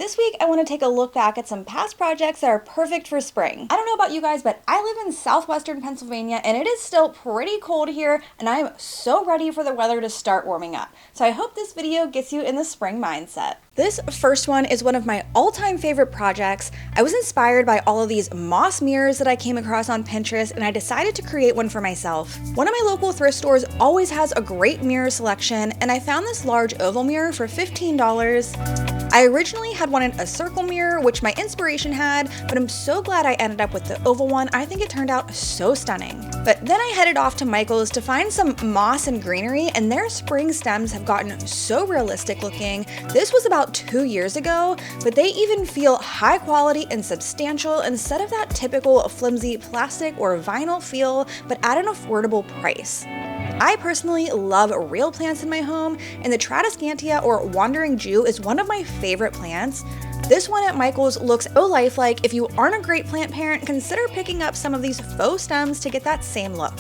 This week, I want to take a look back at some past projects that are perfect for spring. I don't know about you guys, but I live in southwestern Pennsylvania and it is still pretty cold here, and I am so ready for the weather to start warming up. So I hope this video gets you in the spring mindset. This first one is one of my all-time favorite projects. I was inspired by all of these moss mirrors that I came across on Pinterest, and I decided to create one for myself. One of my local thrift stores always has a great mirror selection, and I found this large oval mirror for $15. I originally had wanted a circle mirror, which my inspiration had, but I'm so glad I ended up with the oval one. I think it turned out so stunning. But then I headed off to Michael's to find some moss and greenery, and their spring stems have gotten so realistic looking. This was about 2 years ago, but they even feel high quality and substantial instead of that typical flimsy plastic or vinyl feel, but at an affordable price. I personally love real plants in my home, and the Tradescantia or Wandering Jew is one of my favorite plants. This one at Michael's looks so lifelike. If you aren't a great plant parent, consider picking up some of these faux stems to get that same look.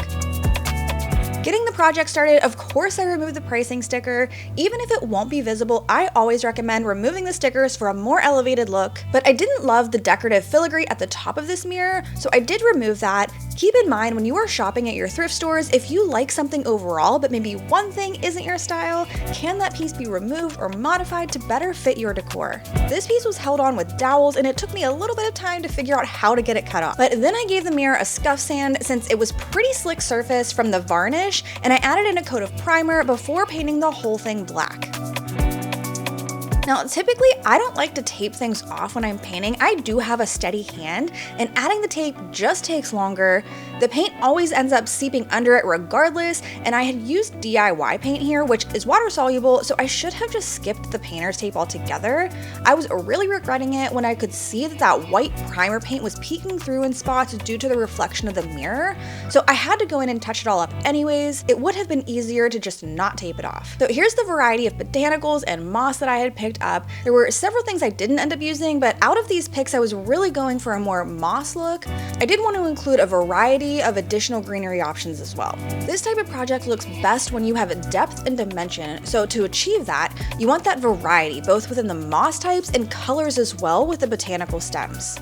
Getting the project started, of course I removed the pricing sticker. Even if it won't be visible, I always recommend removing the stickers for a more elevated look. But I didn't love the decorative filigree at the top of this mirror, so I did remove that. Keep in mind when you are shopping at your thrift stores, if you like something overall but maybe one thing isn't your style, can that piece be removed or modified to better fit your decor? This piece was held on with dowels, and it took me a little bit of time to figure out how to get it cut off. But then I gave the mirror a scuff sand since it was pretty slick surface from the varnish, and I added in a coat of primer before painting the whole thing black. Now, typically, I don't like to tape things off when I'm painting. I do have a steady hand, and adding the tape just takes longer. The paint always ends up seeping under it regardless, and I had used DIY paint here, which is water soluble, so I should have just skipped the painter's tape altogether. I was really regretting it when I could see that white primer paint was peeking through in spots due to the reflection of the mirror, so I had to go in and touch it all up anyways. It would have been easier to just not tape it off. So here's the variety of botanicals and moss that I had picked up. There were several things I didn't end up using, but out of these picks I was really going for a more moss look. I did want to include a variety of additional greenery options as well. This type of project looks best when you have depth and dimension, so to achieve that, you want that variety both within the moss types and colors as well with the botanical stems.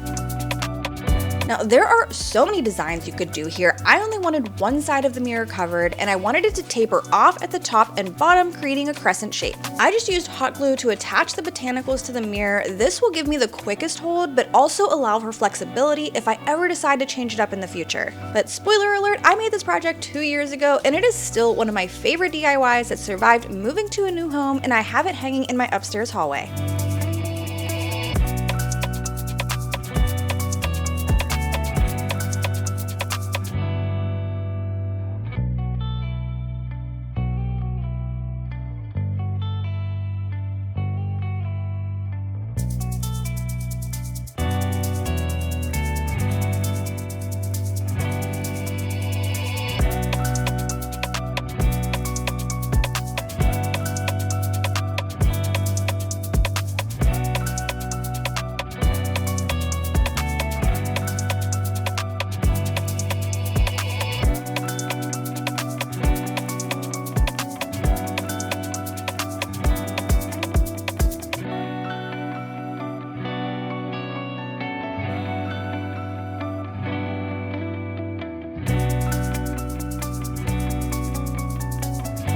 Now, there are so many designs you could do here. I only wanted one side of the mirror covered, and I wanted it to taper off at the top and bottom, creating a crescent shape. I just used hot glue to attach the botanicals to the mirror. This will give me the quickest hold, but also allow for flexibility if I ever decide to change it up in the future. But spoiler alert, I made this project 2 years ago, and it is still one of my favorite DIYs that survived moving to a new home, and I have it hanging in my upstairs hallway.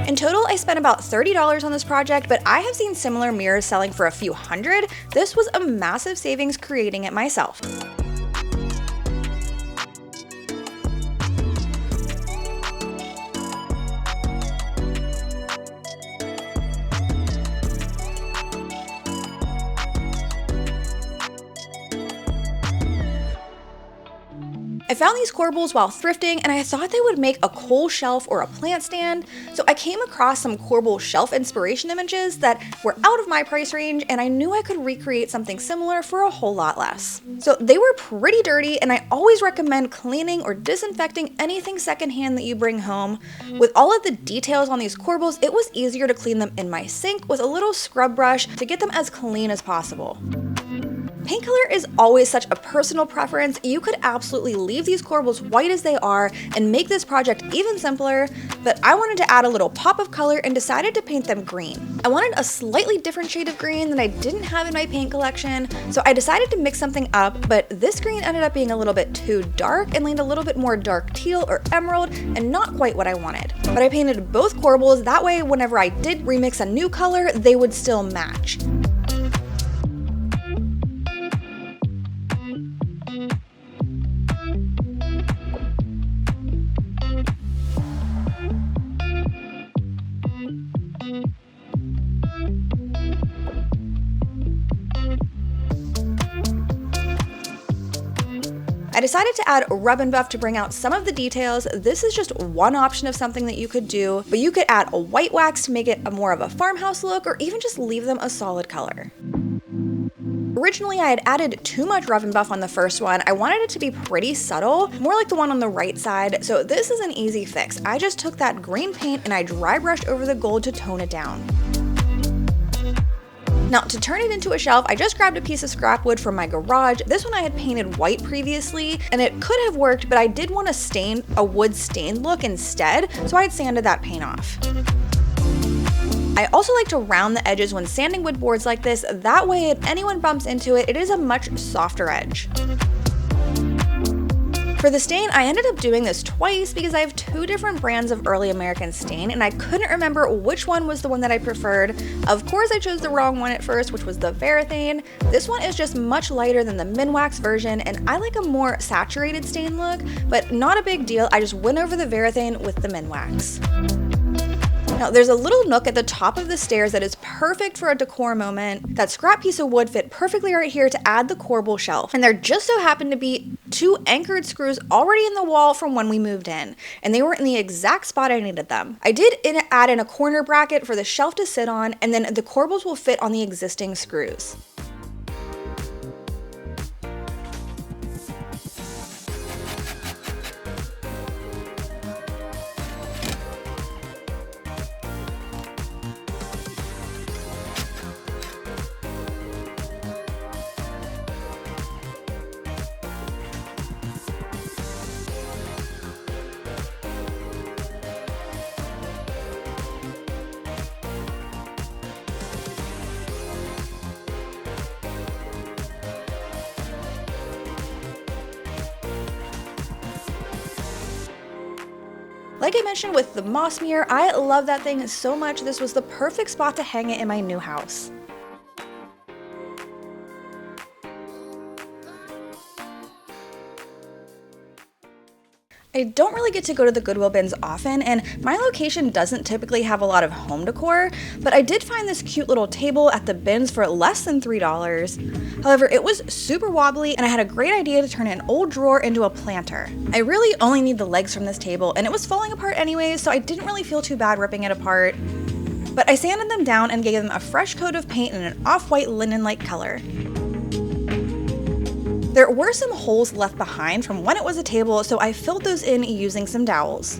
In total, I spent about $30 on this project, but I have seen similar mirrors selling for a few hundred. This was a massive savings creating it myself. I found these corbels while thrifting, and I thought they would make a coal shelf or a plant stand, so I came across some corbel shelf inspiration images that were out of my price range, and I knew I could recreate something similar for a whole lot less. So they were pretty dirty, and I always recommend cleaning or disinfecting anything secondhand that you bring home. With all of the details on these corbels, it was easier to clean them in my sink with a little scrub brush to get them as clean as possible. Paint color is always such a personal preference. You could absolutely leave these corbels white as they are and make this project even simpler, but I wanted to add a little pop of color and decided to paint them green. I wanted a slightly different shade of green that I didn't have in my paint collection, so I decided to mix something up, but this green ended up being a little bit too dark and leaned a little bit more dark teal or emerald and not quite what I wanted. But I painted both corbels, that way whenever I did remix a new color, they would still match. I decided to add rub and buff to bring out some of the details. This is just one option of something that you could do, but you could add a white wax to make it more of a farmhouse look, or even just leave them a solid color. Originally, I had added too much rub and buff on the first one. I wanted it to be pretty subtle, more like the one on the right side, so this is an easy fix. I just took that green paint and I dry brushed over the gold to tone it down. Now, to turn it into a shelf, I just grabbed a piece of scrapwood from my garage. This one I had painted white previously, and it could have worked, but I did want a wood stain look instead, so I had sanded that paint off. I also like to round the edges when sanding wood boards like this, that way if anyone bumps into it, it is a much softer edge. For the stain, I ended up doing this twice because I have two different brands of early American stain and I couldn't remember which one was the one that I preferred. Of course, I chose the wrong one at first, which was the Varathane. This one is just much lighter than the Minwax version and I like a more saturated stain look, but not a big deal. I just went over the Varathane with the Minwax. Now, there's a little nook at the top of the stairs that is perfect for a decor moment. That scrap piece of wood fit perfectly right here to add the corbel shelf. And there just so happened to be two anchored screws already in the wall from when we moved in, and they were in the exact spot I needed them. I did add in a corner bracket for the shelf to sit on, and then the corbels will fit on the existing screws. Like I mentioned with the moss mirror, I love that thing so much. This was the perfect spot to hang it in my new house. I don't really get to go to the Goodwill bins often, and my location doesn't typically have a lot of home decor, but I did find this cute little table at the bins for less than $3. However, it was super wobbly, and I had a great idea to turn an old drawer into a planter. I really only need the legs from this table, and it was falling apart anyways, so I didn't really feel too bad ripping it apart. But I sanded them down and gave them a fresh coat of paint in an off-white linen-like color. There were some holes left behind from when it was a table, so I filled those in using some dowels.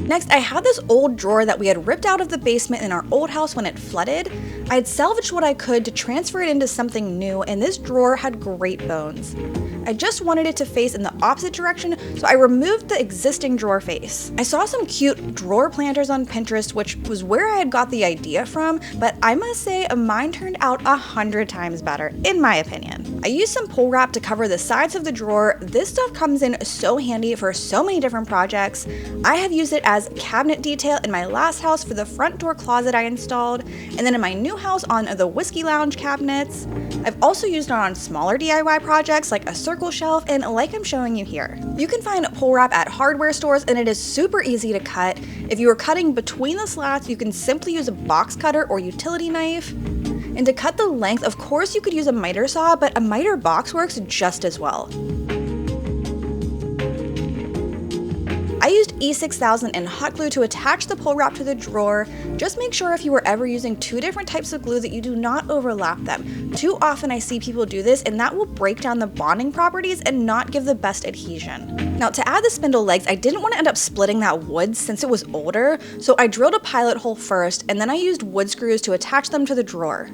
Next, I had this old drawer that we had ripped out of the basement in our old house when it flooded. I had salvaged what I could to transfer it into something new, and this drawer had great bones. I just wanted it to face in the opposite direction, so I removed the existing drawer face. I saw some cute drawer planters on Pinterest, which was where I had got the idea from, but I must say mine turned out 100 times better, in my opinion. I used some pull wrap to cover the sides of the drawer. This stuff comes in so handy for so many different projects. I have used it as cabinet detail in my last house for the front door closet I installed, and then in my new house on the whiskey lounge cabinets. I've also used it on smaller DIY projects like a circle shelf, and like I'm showing you here. You can find pull wrap at hardware stores, and it is super easy to cut. If you are cutting between the slats, you can simply use a box cutter or utility knife. And to cut the length, of course you could use a miter saw, but a miter box works just as well. I used E6000 and hot glue to attach the pull wrap to the drawer. Just make sure if you are ever using two different types of glue that you do not overlap them. Too often I see people do this and that will break down the bonding properties and not give the best adhesion. Now to add the spindle legs, I didn't want to end up splitting that wood since it was older, so I drilled a pilot hole first and then I used wood screws to attach them to the drawer.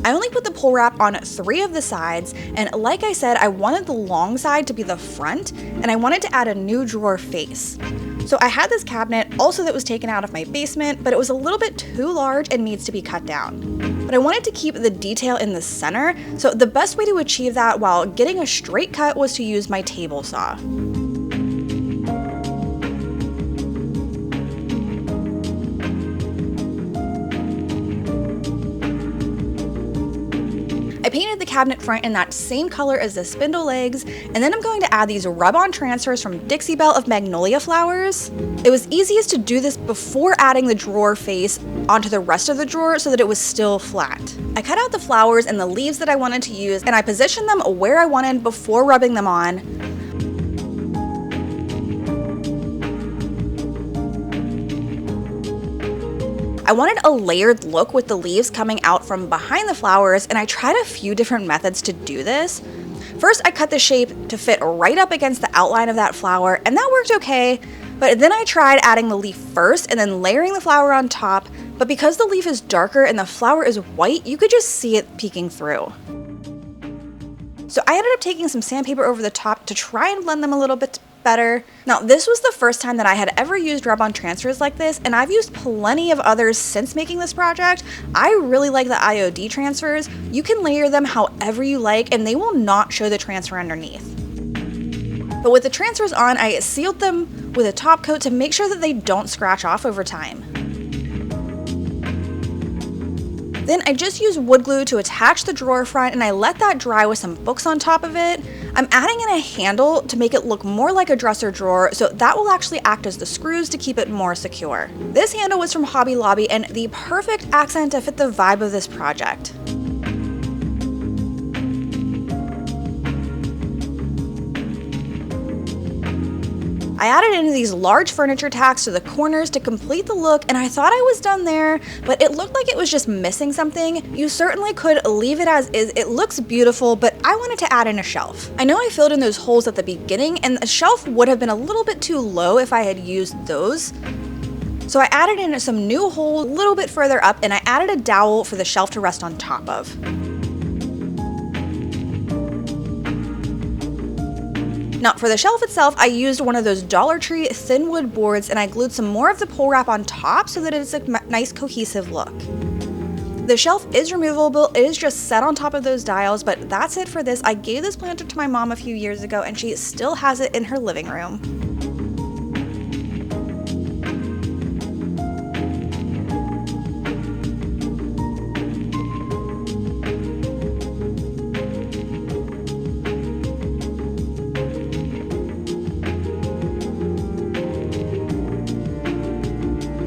I only put the pull wrap on 3 of the sides, and like I said, I wanted the long side to be the front, and I wanted to add a new drawer face. So I had this cabinet also that was taken out of my basement, but it was a little bit too large and needs to be cut down. But I wanted to keep the detail in the center, so the best way to achieve that while getting a straight cut was to use my table saw. I painted the cabinet front in that same color as the spindle legs, and then I'm going to add these rub-on transfers from Dixie Belle of magnolia flowers. It was easiest to do this before adding the drawer face onto the rest of the drawer so that it was still flat. I cut out the flowers and the leaves that I wanted to use, and I positioned them where I wanted before rubbing them on. I wanted a layered look with the leaves coming out from behind the flowers, and I tried a few different methods to do this. First, I cut the shape to fit right up against the outline of that flower, and that worked okay, but then I tried adding the leaf first and then layering the flower on top, but because the leaf is darker and the flower is white, you could just see it peeking through. So I ended up taking some sandpaper over the top to try and blend them a little bit better. Now, this was the first time that I had ever used rub-on transfers like this, and I've used plenty of others since making this project. I really like the IOD transfers. You can layer them however you like, and they will not show the transfer underneath. But with the transfers on, I sealed them with a top coat to make sure that they don't scratch off over time. Then I just used wood glue to attach the drawer front, and I let that dry with some books on top of it. I'm adding in a handle to make it look more like a dresser drawer, so that will actually act as the screws to keep it more secure. This handle was from Hobby Lobby and the perfect accent to fit the vibe of this project. I added in these large furniture tacks to the corners to complete the look, and I thought I was done there, but it looked like it was just missing something. You certainly could leave it as is. It looks beautiful, but I wanted to add in a shelf. I know I filled in those holes at the beginning, and the shelf would have been a little bit too low if I had used those. So I added in some new holes a little bit further up, and I added a dowel for the shelf to rest on top of. Now for the shelf itself, I used one of those Dollar Tree thin wood boards, and I glued some more of the pull wrap on top so that it's a nice cohesive look. The shelf is removable, it is just set on top of those dials, but that's it for this. I gave this planter to my mom a few years ago and she still has it in her living room.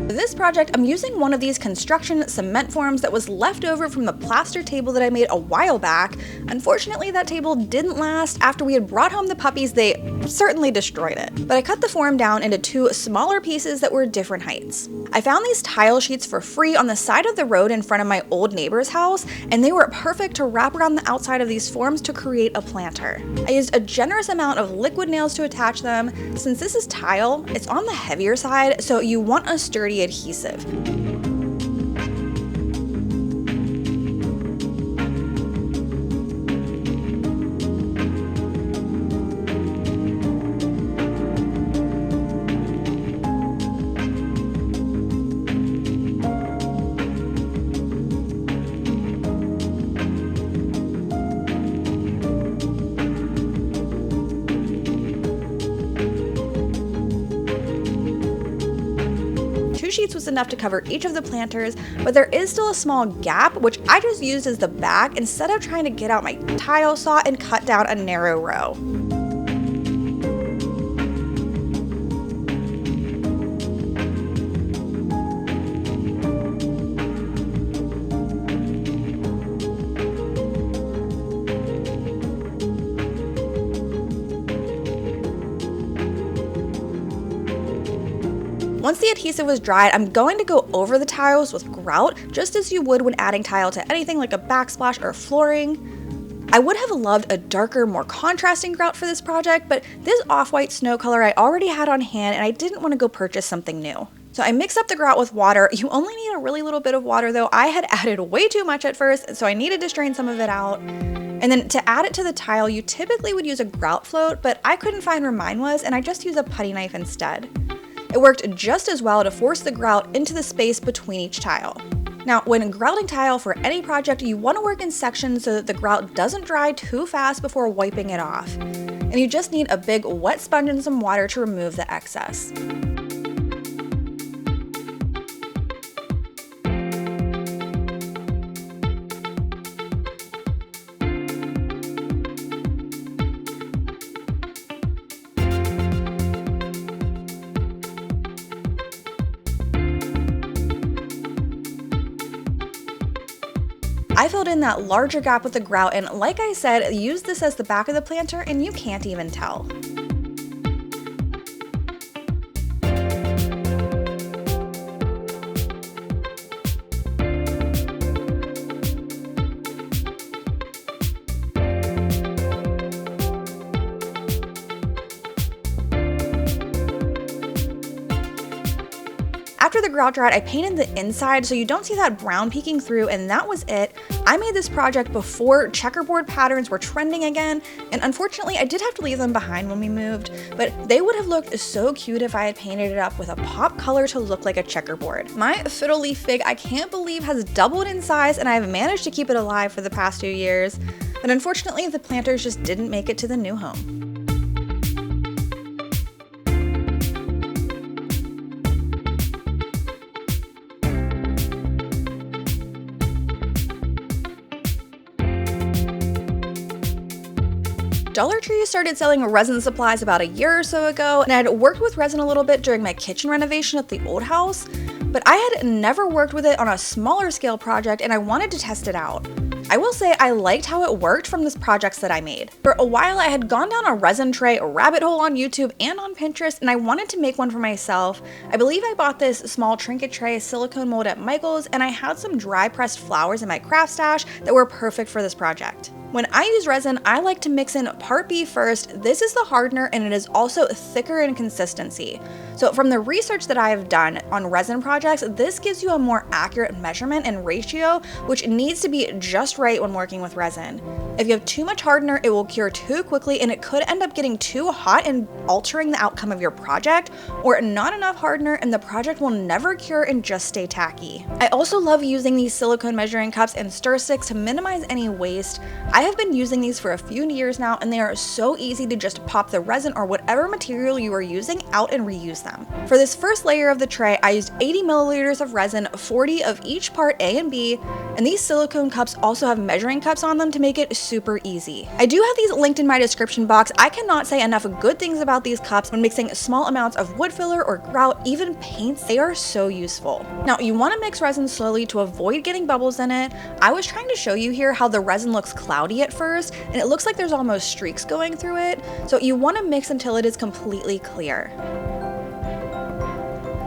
For this project, I'm using one of these construction cement forms that was left over from the plaster table that I made a while back. Unfortunately, that table didn't last. After we had brought home the puppies, they certainly destroyed it. But I cut the form down into 2 smaller pieces that were different heights. I found these tile sheets for free on the side of the road in front of my old neighbor's house, and they were perfect to wrap around the outside of these forms to create a planter. I used a generous amount of liquid nails to attach them. Since this is tile, it's on the heavier side, so you want a sturdy adhesive. Sheets was enough to cover each of the planters, but there is still a small gap, which I just used as the back instead of trying to get out my tile saw and cut down a narrow row. Once the adhesive was dried, I'm going to go over the tiles with grout, just as you would when adding tile to anything like a backsplash or flooring. I would have loved a darker, more contrasting grout for this project, but this off-white snow color I already had on hand and I didn't want to go purchase something new. So I mixed up the grout with water. You only need a really little bit of water though. I had added way too much at first, so I needed to strain some of it out. And then to add it to the tile, you typically would use a grout float, but I couldn't find where mine was and I just used a putty knife instead. It worked just as well to force the grout into the space between each tile. Now, when grouting tile for any project, you want to work in sections so that the grout doesn't dry too fast before wiping it off. And you just need a big wet sponge and some water to remove the excess. I filled in that larger gap with the grout and, like I said, used this as the back of the planter and you can't even tell. After the grout dried, I painted the inside so you don't see that brown peeking through, and that was it. I made this project before checkerboard patterns were trending again, and unfortunately I did have to leave them behind when we moved, but they would have looked so cute if I had painted it up with a pop color to look like a checkerboard. My fiddle leaf fig, I can't believe, has doubled in size, and I've managed to keep it alive for the past 2 years, but unfortunately the planters just didn't make it to the new home. Dollar Tree started selling resin supplies about a year or so ago, and I had worked with resin a little bit during my kitchen renovation at the old house, but I had never worked with it on a smaller scale project and I wanted to test it out. I will say I liked how it worked from the projects that I made. For a while I had gone down a resin tray rabbit hole on YouTube and on Pinterest, and I wanted to make one for myself. I believe I bought this small trinket tray silicone mold at Michael's, and I had some dry pressed flowers in my craft stash that were perfect for this project. When I use resin, I like to mix in part B first. This is the hardener and it is also thicker in consistency. So from the research that I have done on resin projects, this gives you a more accurate measurement and ratio, which needs to be just right when working with resin. If you have too much hardener, it will cure too quickly and it could end up getting too hot and altering the outcome of your project, or not enough hardener and the project will never cure and just stay tacky. I also love using these silicone measuring cups and stir sticks to minimize any waste. I have been using these for a few years now and they are so easy to just pop the resin or whatever material you are using out and reuse them. For this first layer of the tray, I used 80 milliliters of resin, 40 of each part A and B, and these silicone cups also have measuring cups on them to make it super easy. I do have these linked in my description box. I cannot say enough good things about these cups when mixing small amounts of wood filler or grout, even paints. They are so useful. Now you want to mix resin slowly to avoid getting bubbles in it. I was trying to show you here how the resin looks cloudy at first and it looks like there's almost streaks going through it, so you want to mix until it is completely clear.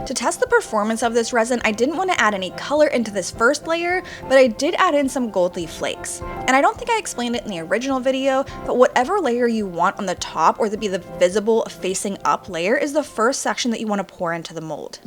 To test the performance of this resin, I didn't want to add any color into this first layer, but I did add in some gold leaf flakes. And I don't think I explained it in the original video, but whatever layer you want on the top or to be the visible facing up layer is the first section that you want to pour into the mold.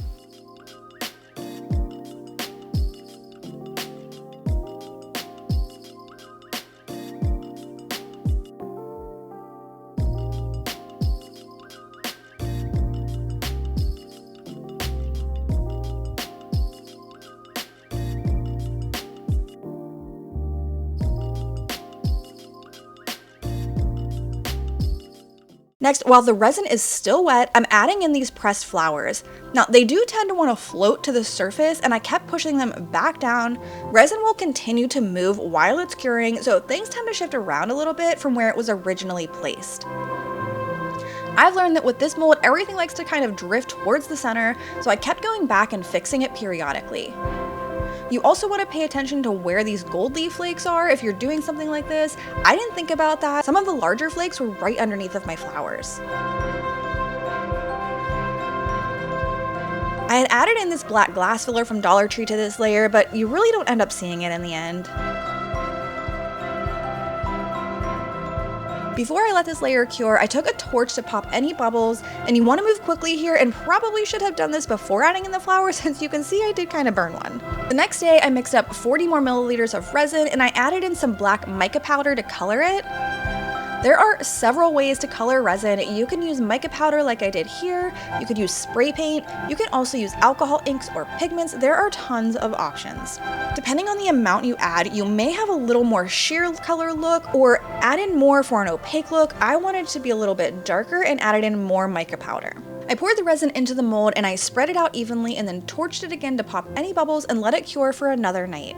Next, while the resin is still wet, I'm adding in these pressed flowers. Now, they do tend to want to float to the surface, and I kept pushing them back down. Resin will continue to move while it's curing, so things tend to shift around a little bit from where it was originally placed. I've learned that with this mold, everything likes to kind of drift towards the center, so I kept going back and fixing it periodically. You also want to pay attention to where these gold leaf flakes are if you're doing something like this. I didn't think about that. Some of the larger flakes were right underneath of my flowers. I I had added in this black glass filler from Dollar Tree to this layer, but you really don't end up seeing it in the end. Before I let this layer cure, I took a torch to pop any bubbles, and you want to move quickly here and probably should have done this before adding in the flowers since you can see I did kind of burn one. The next day I mixed up 40 more milliliters of resin and I added in some black mica powder to color it. There are several ways to color resin. You can use mica powder like I did here, you could use spray paint, you can also use alcohol inks or pigments. There are tons of options. Depending on the amount you add, you may have a little more sheer color look or add in more for an opaque look. I wanted it to be a little bit darker and added in more mica powder. I poured the resin into the mold and I spread it out evenly and then torched it again to pop any bubbles and let it cure for another night.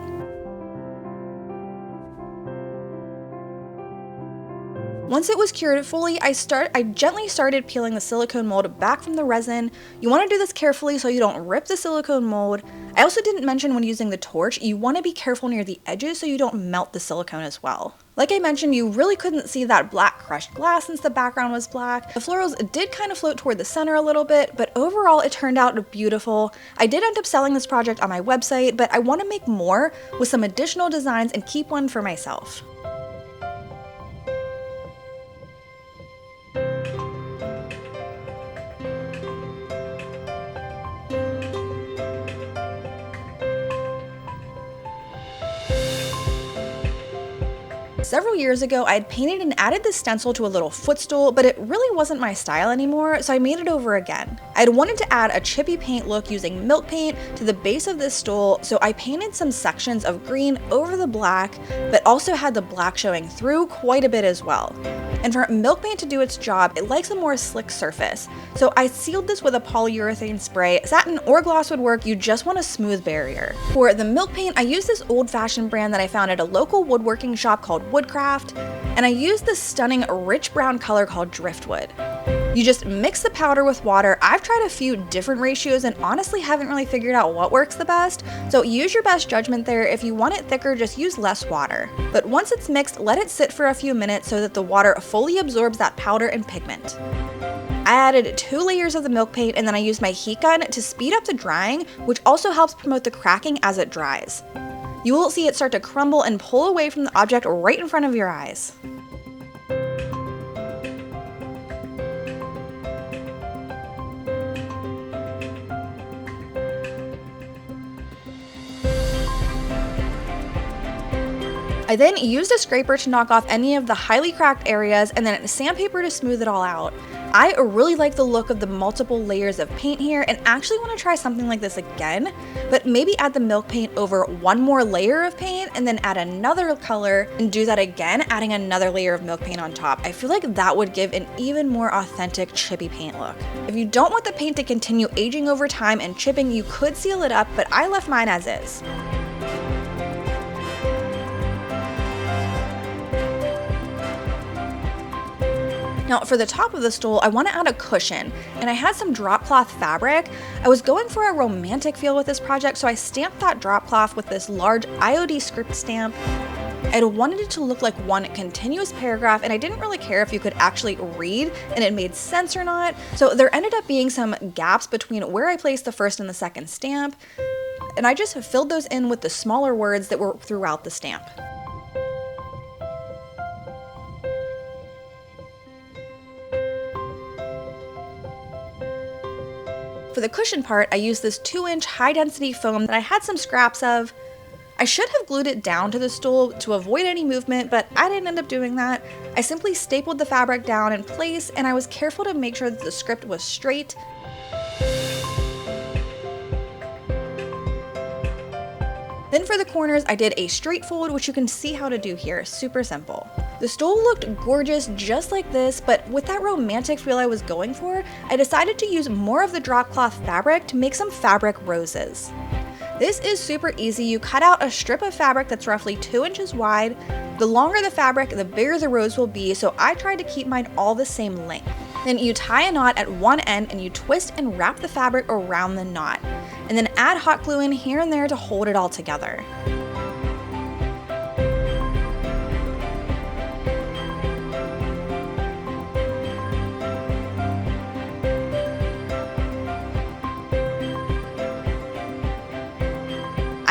Once it was cured fully, I gently started peeling the silicone mold back from the resin. You want to do this carefully so you don't rip the silicone mold. I also didn't mention when using the torch, you want to be careful near the edges so you don't melt the silicone as well. Like I mentioned, you really couldn't see that black crushed glass since the background was black. The florals did kind of float toward the center a little bit, but overall it turned out beautiful. I did end up selling this project on my website, but I want to make more with some additional designs and keep one for myself. Several years ago, I had painted and added this stencil to a little footstool, but it really wasn't my style anymore, so I made it over again. I had wanted to add a chippy paint look using milk paint to the base of this stool, so I painted some sections of green over the black, but also had the black showing through quite a bit as well. And for milk paint to do its job, it likes a more slick surface, so I sealed this with a polyurethane spray. Satin or gloss would work, you just want a smooth barrier. For the milk paint, I used this old-fashioned brand that I found at a local woodworking shop called Woodcraft, and I used this stunning rich brown color called Driftwood. You just mix the powder with water. I've tried a few different ratios and honestly haven't really figured out what works the best, so use your best judgment there. If you want it thicker, just use less water. But once it's mixed, let it sit for a few minutes so that the water fully absorbs that powder and pigment. I added 2 layers of the milk paint and then I used my heat gun to speed up the drying, which also helps promote the cracking as it dries. You will see it start to crumble and pull away from the object right in front of your eyes. I then used a scraper to knock off any of the highly cracked areas and then sandpaper to smooth it all out. I really like the look of the multiple layers of paint here and actually want to try something like this again, but maybe add the milk paint over one more layer of paint and then add another color and do that again, adding another layer of milk paint on top. I feel like that would give an even more authentic chippy paint look. If you don't want the paint to continue aging over time and chipping, you could seal it up, but I left mine as is. Now for the top of the stool, I want to add a cushion, and I had some drop cloth fabric. I was going for a romantic feel with this project, so I stamped that drop cloth with this large IOD script stamp. I wanted it to look like one continuous paragraph, and I didn't really care if you could actually read and it made sense or not, so there ended up being some gaps between where I placed the first and the second stamp, and I just filled those in with the smaller words that were throughout the stamp. For the cushion part, I used this 2-inch high-density foam that I had some scraps of. I should have glued it down to the stool to avoid any movement, but I didn't end up doing that. I simply stapled the fabric down in place, and I was careful to make sure that the script was straight. Then for the corners, I did a straight fold, which you can see how to do here, super simple. The stool looked gorgeous just like this, but with that romantic feel I was going for, I decided to use more of the drop cloth fabric to make some fabric roses. This is super easy. You cut out a strip of fabric that's roughly 2 inches wide. The longer the fabric, the bigger the rose will be, so I tried to keep mine all the same length. Then you tie a knot at one end and you twist and wrap the fabric around the knot, and then add hot glue in here and there to hold it all together.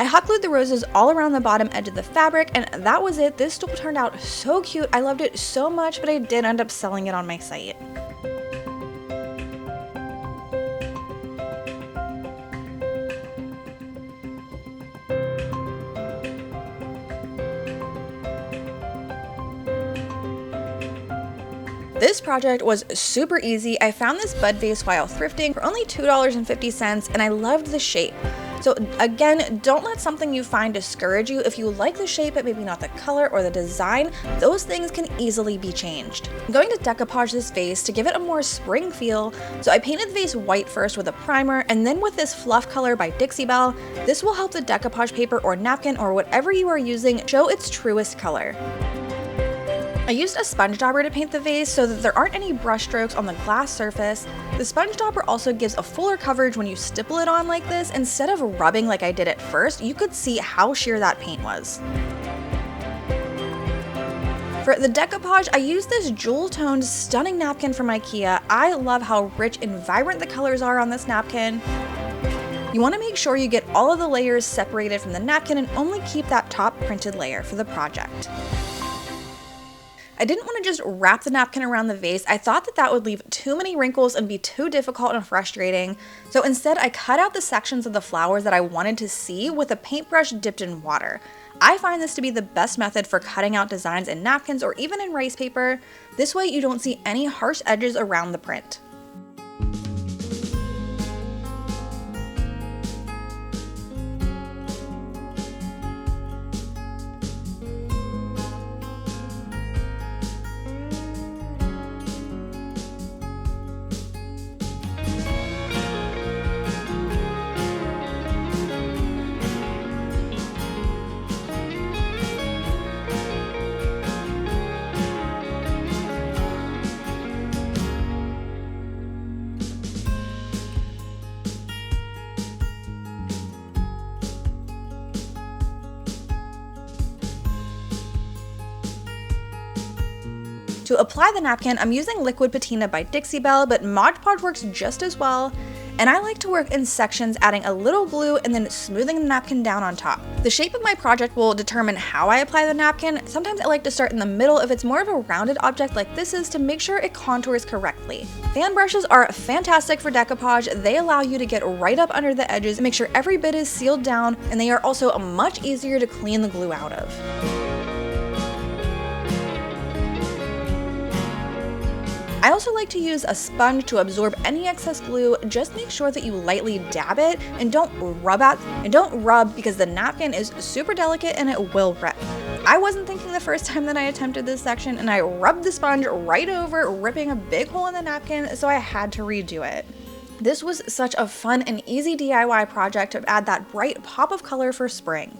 hot glued the roses all around the bottom edge of the fabric, and that was it. This stool turned out so cute. I loved it so much, but I did end up selling it on my site. This project was super easy. I found this bud vase while thrifting for only $2.50, and I loved the shape. So again, don't let something you find discourage you. If you like the shape but maybe not the color or the design, those things can easily be changed. I'm going to decoupage this vase to give it a more spring feel. So I painted the vase white first with a primer, and then with this fluff color by Dixie Belle. This will help the decoupage paper or napkin or whatever you are using show its truest color. I used a sponge dauber to paint the vase so that there aren't any brush strokes on the glass surface. The sponge dauber also gives a fuller coverage when you stipple it on like this. Instead of rubbing like I did at first, you could see how sheer that paint was. For the decoupage, I used this jewel-toned, stunning napkin from IKEA. I love how rich and vibrant the colors are on this napkin. You want to make sure you get all of the layers separated from the napkin and only keep that top printed layer for the project. I didn't want to just wrap the napkin around the vase. I thought that that would leave too many wrinkles and be too difficult and frustrating. So instead, I cut out the sections of the flowers that I wanted to see with a paintbrush dipped in water. I find this to be the best method for cutting out designs in napkins or even in rice paper. This way you don't see any harsh edges around the print. To apply the napkin, I'm using liquid patina by Dixie Belle, but Mod Podge works just as well. And I like to work in sections, adding a little glue and then smoothing the napkin down on top. The shape of my project will determine how I apply the napkin. Sometimes I like to start in the middle if it's more of a rounded object like this is to make sure it contours correctly. Fan brushes are fantastic for decoupage. They allow you to get right up under the edges and make sure every bit is sealed down, and they are also much easier to clean the glue out of. I also like to use a sponge to absorb any excess glue. Just make sure that you lightly dab it and don't rub because the napkin is super delicate and it will rip. I wasn't thinking the first time that I attempted this section, and I rubbed the sponge right over, ripping a big hole in the napkin, so I had to redo it. This was such a fun and easy DIY project to add that bright pop of color for spring.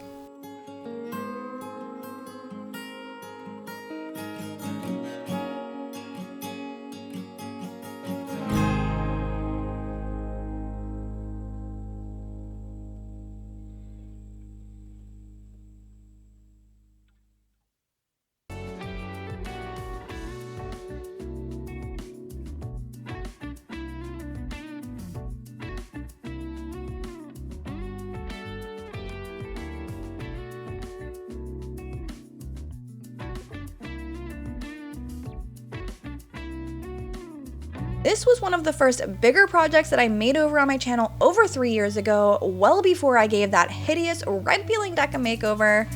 This was one of the first bigger projects that I made over on my channel over 3 years ago, well before I gave that hideous red peeling deck a makeover.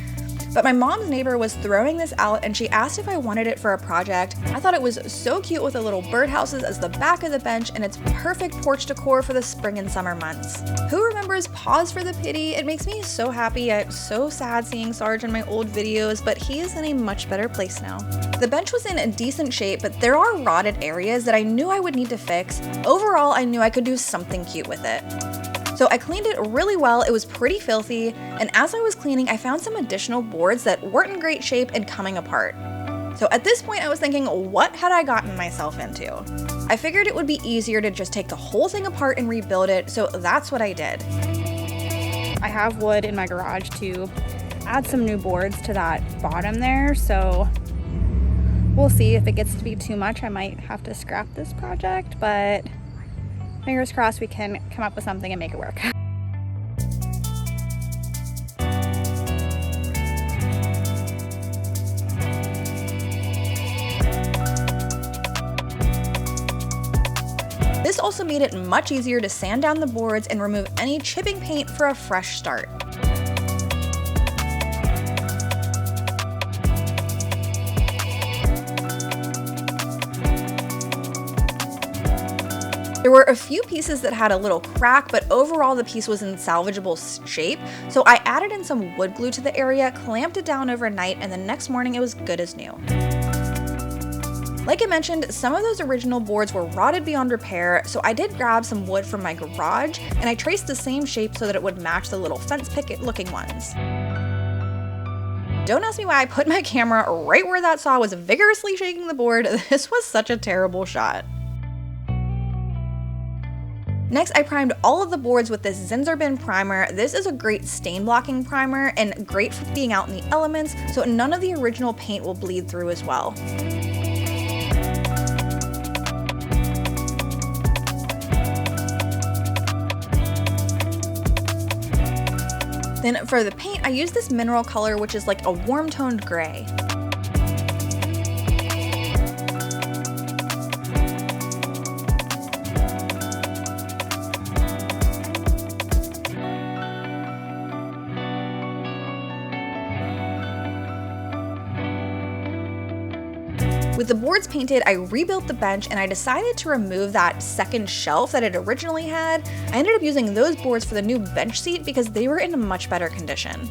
But my mom's neighbor was throwing this out and she asked if I wanted it for a project. I thought it was so cute with the little birdhouses as the back of the bench, and it's perfect porch decor for the spring and summer months. Who remembers Pause for the Pity? It makes me so happy, yet so sad seeing Sarge in my old videos, but he is in a much better place now. The bench was in a decent shape, but there are rotted areas that I knew I would need to fix. Overall, I knew I could do something cute with it. So I cleaned it really well. It was pretty filthy, and as I was cleaning, I found some additional boards that weren't in great shape and coming apart. So at this point, I was thinking, what had I gotten myself into? I figured it would be easier to just take the whole thing apart and rebuild it, so that's what I did. I have wood in my garage to add some new boards to that bottom there, so we'll see. If it gets to be too much, I might have to scrap this project, but fingers crossed we can come up with something and make it work. also made it much easier to sand down the boards and remove any chipping paint for a fresh start. There were a few pieces that had a little crack, but overall the piece was in salvageable shape, so I added in some wood glue to the area, clamped it down overnight, and the next morning it was good as new. Like I mentioned, some of those original boards were rotted beyond repair, so I did grab some wood from my garage, and I traced the same shape so that it would match the little fence picket looking ones. Don't ask me why I put my camera right where that saw was vigorously shaking the board. This was such a terrible shot. Next, I primed all of the boards with this Zinzerbin primer. This is a great stain blocking primer and great for being out in the elements, so none of the original paint will bleed through as well. Then for the paint, I used this mineral color, which is like a warm toned gray. With the boards painted, I rebuilt the bench and I decided to remove that second shelf that it originally had. I ended up using those boards for the new bench seat because they were in a much better condition.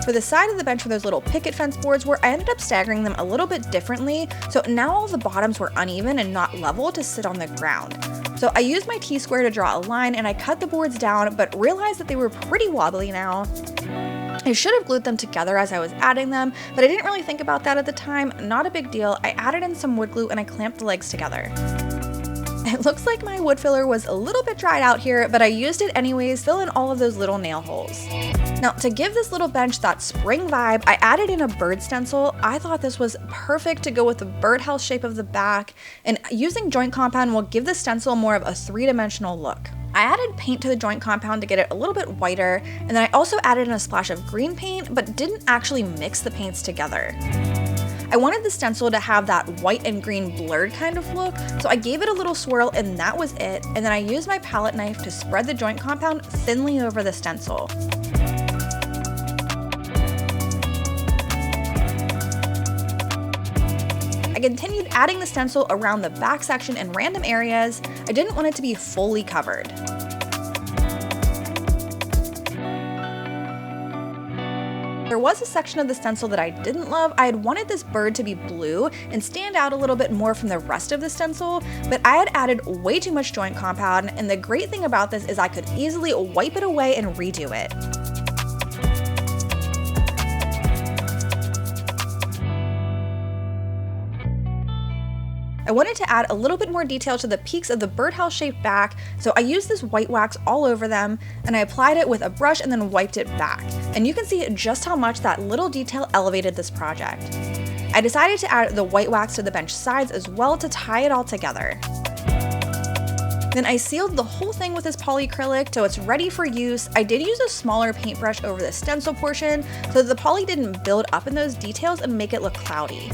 For the side of the bench where those little picket fence boards were, I ended up staggering them a little bit differently, so now all the bottoms were uneven and not level to sit on the ground. So I used my T-square to draw a line and I cut the boards down, but realized that they were pretty wobbly now. I should have glued them together as I was adding them, but I didn't really think about that at the time. Not a big deal. I added in some wood glue and I clamped the legs together. It looks like my wood filler was a little bit dried out here, but I used it anyways, fill in all of those little nail holes. Now, to give this little bench that spring vibe, I added in a bird stencil. I thought this was perfect to go with the birdhouse shape of the back, and using joint compound will give the stencil more of a three-dimensional look. I added paint to the joint compound to get it a little bit whiter, and then I also added in a splash of green paint, but didn't actually mix the paints together. I wanted the stencil to have that white and green blurred kind of look, so I gave it a little swirl and that was it, and then I used my palette knife to spread the joint compound thinly over the stencil. I continued adding the stencil around the back section in random areas. I didn't want it to be fully covered. There was a section of the stencil that I didn't love. I had wanted this bird to be blue and stand out a little bit more from the rest of the stencil, but I had added way too much joint compound, and the great thing about this is I could easily wipe it away and redo it. I wanted to add a little bit more detail to the peaks of the birdhouse shaped back, so I used this white wax all over them, and I applied it with a brush and then wiped it back. And you can see just how much that little detail elevated this project. I decided to add the white wax to the bench sides as well to tie it all together. Then I sealed the whole thing with this polyacrylic so it's ready for use. I did use a smaller paintbrush over the stencil portion so that the poly didn't build up in those details and make it look cloudy.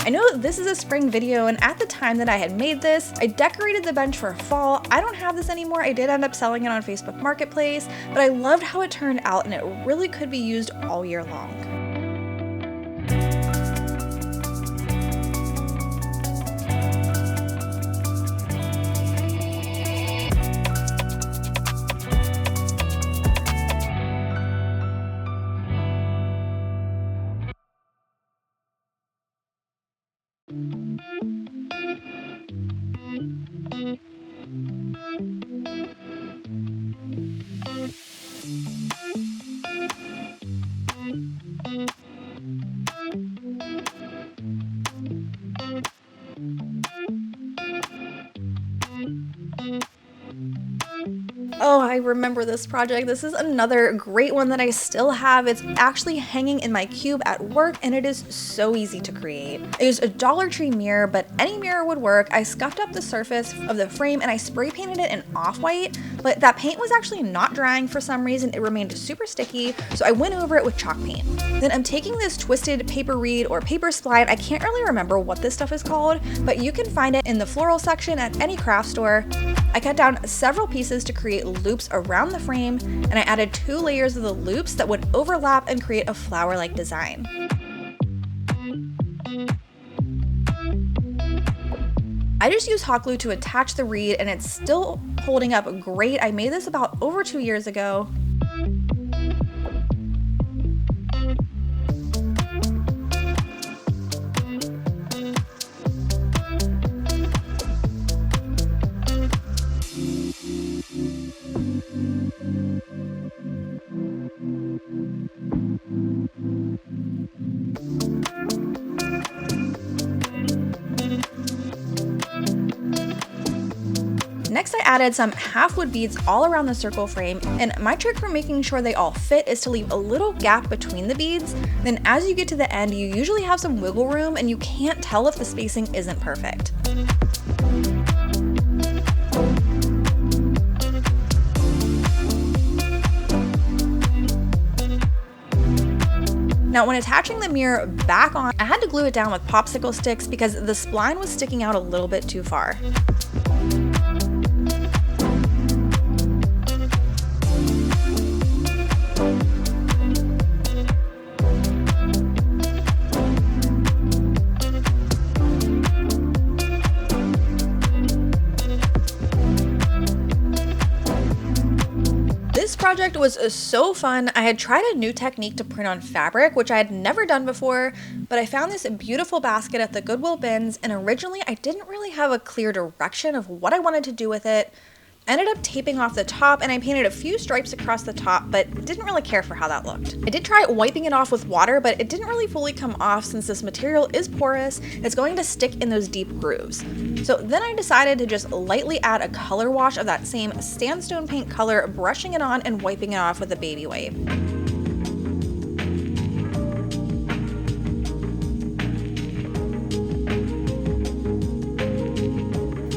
I know this is a spring video, and at the time that I had made this, I decorated the bench for fall. I don't have this anymore. I did end up selling it on Facebook Marketplace, but I loved how it turned out and it really could be used all year long. Oh, I remember this project. This is another great one that I still have. It's actually hanging in my cube at work, and it is so easy to create. I used a Dollar Tree mirror, but any mirror would work. I scuffed up the surface of the frame and I spray painted it in off-white, but that paint was actually not drying for some reason. It remained super sticky, so I went over it with chalk paint. Then I'm taking this twisted paper reed or paper spline. I can't really remember what this stuff is called, but you can find it in the floral section at any craft store. I cut down several pieces to create loops around the frame, and I added 2 layers of the loops that would overlap and create a flower-like design. I just used hot glue to attach the reed, and it's still holding up great. I made this about over 2 years ago. Next, I added some half wood beads all around the circle frame, and my trick for making sure they all fit is to leave a little gap between the beads. Then as you get to the end, you usually have some wiggle room and you can't tell if the spacing isn't perfect. Now, when attaching the mirror back on, I had to glue it down with popsicle sticks because the spline was sticking out a little bit too far. This project was so fun. I had tried a new technique to print on fabric, which I had never done before, but I found this beautiful basket at the Goodwill bins, and originally I didn't really have a clear direction of what I wanted to do with it. I ended up taping off the top, and I painted a few stripes across the top, but didn't really care for how that looked. I did try wiping it off with water, but it didn't really fully come off since this material is porous. It's going to stick in those deep grooves. So then I decided to just lightly add a color wash of that same sandstone paint color, brushing it on and wiping it off with a baby wipe.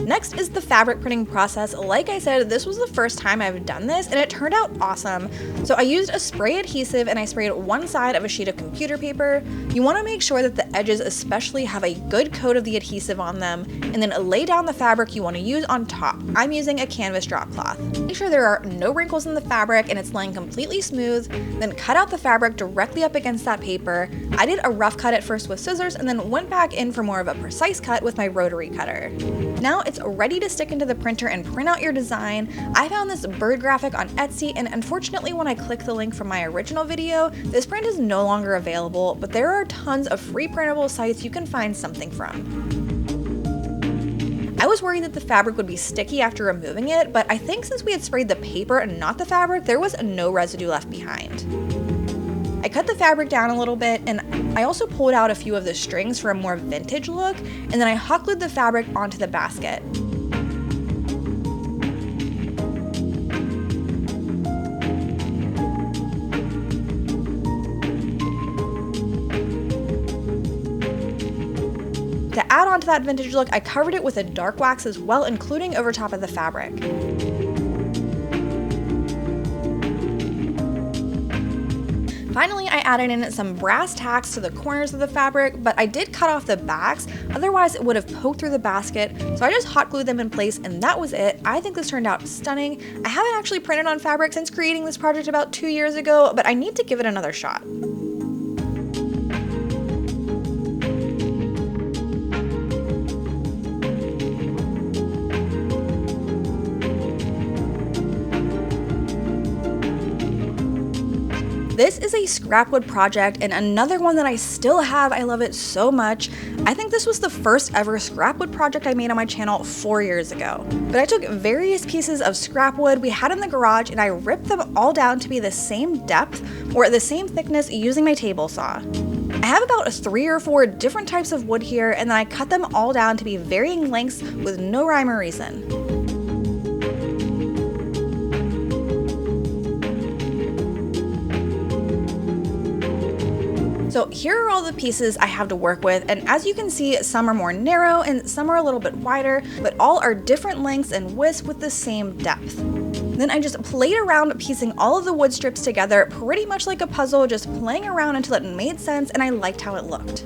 Next is the fabric printing process. Like I said, this was the first time I've done this, and it turned out awesome. So I used a spray adhesive, and I sprayed one side of a sheet of computer paper. You want to make sure that the edges especially have a good coat of the adhesive on them, and then lay down the fabric you want to use on top. I'm using a canvas drop cloth. Make sure there are no wrinkles in the fabric and it's laying completely smooth, then cut out the fabric directly up against that paper. I did a rough cut at first with scissors and then went back in for more of a precise cut with my rotary cutter. Now it's ready to stick into the printer and print out your design. I found this bird graphic on Etsy, and unfortunately when I click the link from my original video, this print is no longer available, but there are tons of free printable sites you can find something from. I was worried that the fabric would be sticky after removing it, but I think since we had sprayed the paper and not the fabric, there was no residue left behind. I cut the fabric down a little bit, and I also pulled out a few of the strings for a more vintage look, and then I hot glued the fabric onto the basket. To add on to that vintage look, I covered it with a dark wax as well, including over top of the fabric. Finally, I added in some brass tacks to the corners of the fabric, but I did cut off the backs, otherwise it would have poked through the basket, so I just hot glued them in place and that was it. I think this turned out stunning. I haven't actually printed on fabric since creating this project about 2 years ago, but I need to give it another shot. This is a Scrapwood project and another one that I still have. I love it so much. I think this was the first ever Scrapwood project I made on my channel 4 years ago. But I took various pieces of Scrapwood we had in the garage and I ripped them all down to be the same depth or the same thickness using my table saw. I have about 3 or 4 different types of wood here, and then I cut them all down to be varying lengths with no rhyme or reason. So here are all the pieces I have to work with, and as you can see, some are more narrow and some are a little bit wider, but all are different lengths and widths with the same depth. Then I just played around piecing all of the wood strips together pretty much like a puzzle, just playing around until it made sense and I liked how it looked.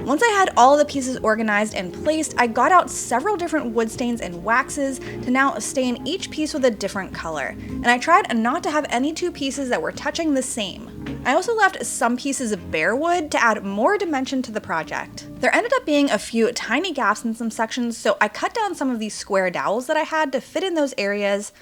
Once I had all the pieces organized and placed, I got out several different wood stains and waxes to now stain each piece with a different color. And I tried not to have any two pieces that were touching the same. I also left some pieces of bare wood to add more dimension to the project. There ended up being a few tiny gaps in some sections, so I cut down some of these square dowels that I had to fit in those areas.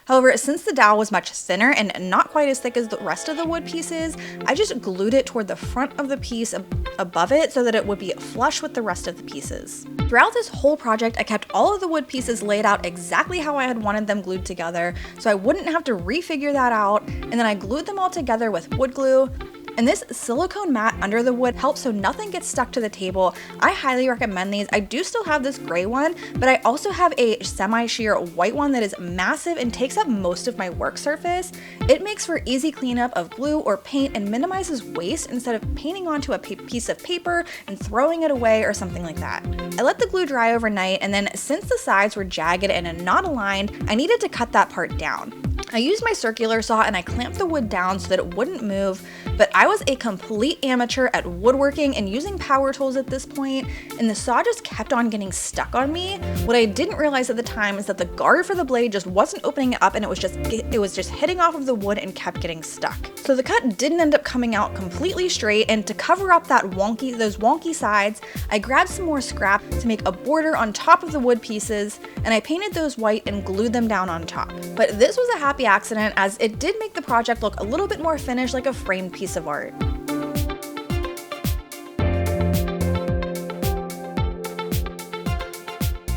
However, since the dowel was much thinner and not quite as thick as the rest of the wood pieces, I just glued it toward the front of the piece above it so that it would be flush with the rest of the pieces. Throughout this whole project, I kept all of the wood pieces laid out exactly how I had wanted them glued together, so I wouldn't have to refigure that out, and then I glued them all together with wood glue. And this silicone mat under the wood helps so nothing gets stuck to the table. I highly recommend these. I do still have this gray one, but I also have a semi-sheer white one that is massive and takes up most of my work surface. It makes for easy cleanup of glue or paint and minimizes waste instead of painting onto a piece of paper and throwing it away or something like that. I let the glue dry overnight, and then since the sides were jagged and not aligned, I needed to cut that part down. I used my circular saw and I clamped the wood down so that it wouldn't move, but I was a complete amateur at woodworking and using power tools at this point, and the saw just kept on getting stuck on me. What I didn't realize at the time is that the guard for the blade just wasn't opening up and it was just hitting off of the wood and kept getting stuck. So the cut didn't end up coming out completely straight, and to cover up those wonky sides, I grabbed some more scrap to make a border on top of the wood pieces, and I painted those white and glued them down on top. But this was a happy accident, as it did make the project look a little bit more finished, like a framed piece of art.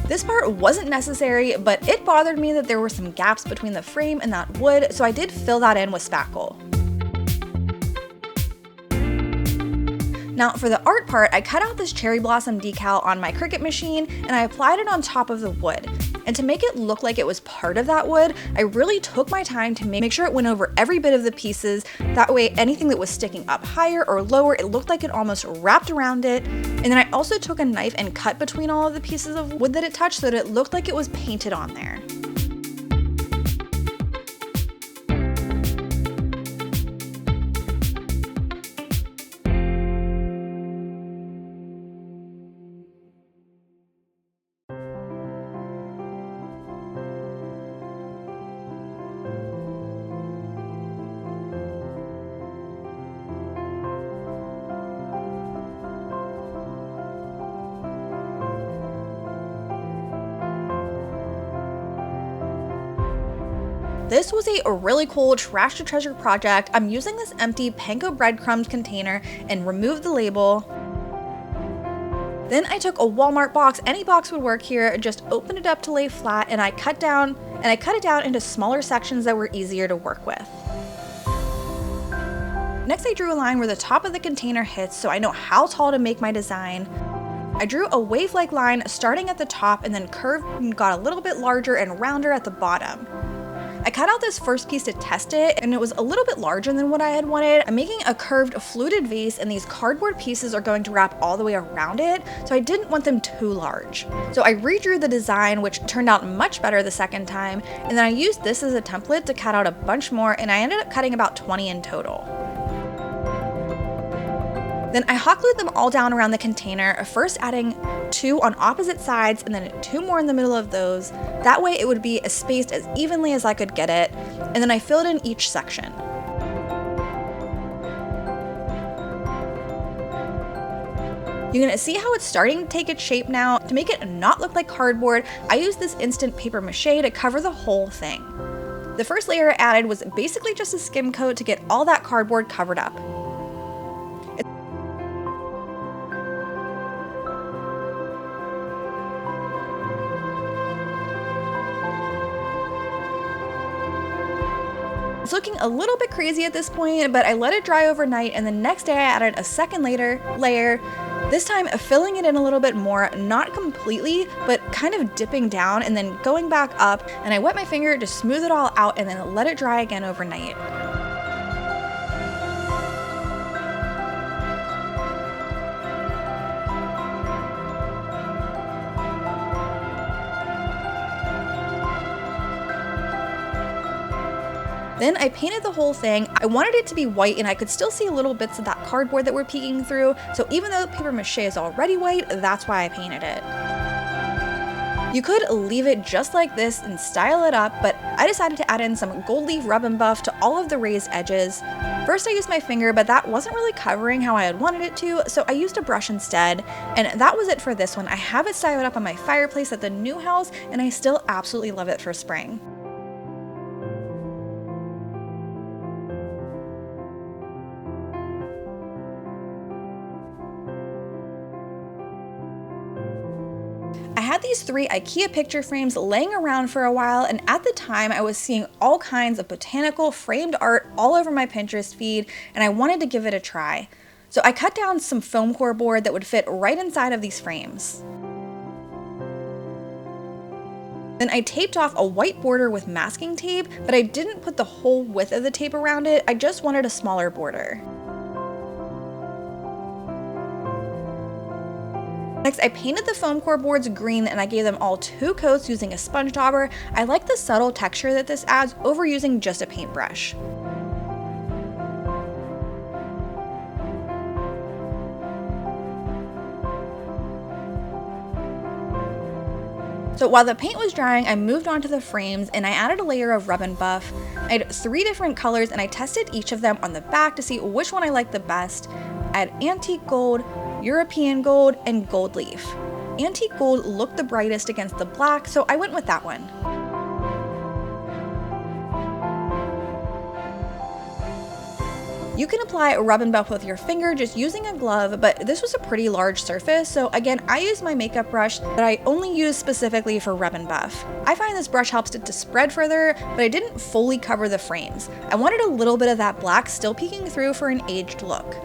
This part wasn't necessary, but it bothered me that there were some gaps between the frame and that wood, so I did fill that in with spackle. Now for the art part, I cut out this cherry blossom decal on my Cricut machine and I applied it on top of the wood. And to make it look like it was part of that wood, I really took my time to make sure it went over every bit of the pieces. That way anything that was sticking up higher or lower, it looked like it almost wrapped around it. And then I also took a knife and cut between all of the pieces of wood that it touched so that it looked like it was painted on there. This was a really cool trash to treasure project. I'm using this empty panko breadcrumbs container and removed the label. Then I took a Walmart box, any box would work here, just opened it up to lay flat, and I cut it down into smaller sections that were easier to work with. Next I drew a line where the top of the container hits so I know how tall to make my design. I drew a wave-like line starting at the top and then curved and got a little bit larger and rounder at the bottom. I cut out this first piece to test it, and it was a little bit larger than what I had wanted. I'm making a curved fluted vase, and these cardboard pieces are going to wrap all the way around it, so I didn't want them too large. So I redrew the design, which turned out much better the second time, and then I used this as a template to cut out a bunch more, and I ended up cutting about 20 in total. Then I hot glued them all down around the container, first adding 2 on opposite sides and then 2 more in the middle of those. That way it would be spaced as evenly as I could get it, and then I filled in each section. You can see how it's starting to take its shape now. To make it not look like cardboard, I used this instant paper mache to cover the whole thing. The first layer I added was basically just a skim coat to get all that cardboard covered up. It's looking a little bit crazy at this point, but I let it dry overnight, and the next day I added a second layer, this time filling it in a little bit more, not completely, but kind of dipping down and then going back up, and I wet my finger to smooth it all out and then let it dry again overnight. Then I painted the whole thing. I wanted it to be white and I could still see little bits of that cardboard that were peeking through, so even though the paper mache is already white, that's why I painted it. You could leave it just like this and style it up, but I decided to add in some gold leaf rub and buff to all of the raised edges. First I used my finger, but that wasn't really covering how I had wanted it to, so I used a brush instead, and that was it for this one. I have it styled up on my fireplace at the new house, and I still absolutely love it for spring. I had these 3 IKEA picture frames laying around for a while, and at the time I was seeing all kinds of botanical framed art all over my Pinterest feed, and I wanted to give it a try. So I cut down some foam core board that would fit right inside of these frames. Then I taped off a white border with masking tape, but I didn't put the whole width of the tape around it, I just wanted a smaller border. Next, I painted the foam core boards green and I gave them all 2 coats using a sponge dauber. I like the subtle texture that this adds over using just a paintbrush. So while the paint was drying, I moved on to the frames and I added a layer of rub and buff. I had 3 different colors and I tested each of them on the back to see which one I liked the best. I had antique gold, European gold, and gold leaf. Antique gold looked the brightest against the black, so I went with that one. You can apply rub and buff with your finger just using a glove, but this was a pretty large surface, so again, I used my makeup brush that I only use specifically for rub and buff. I find this brush helps it to spread further, but I didn't fully cover the frames. I wanted a little bit of that black still peeking through for an aged look.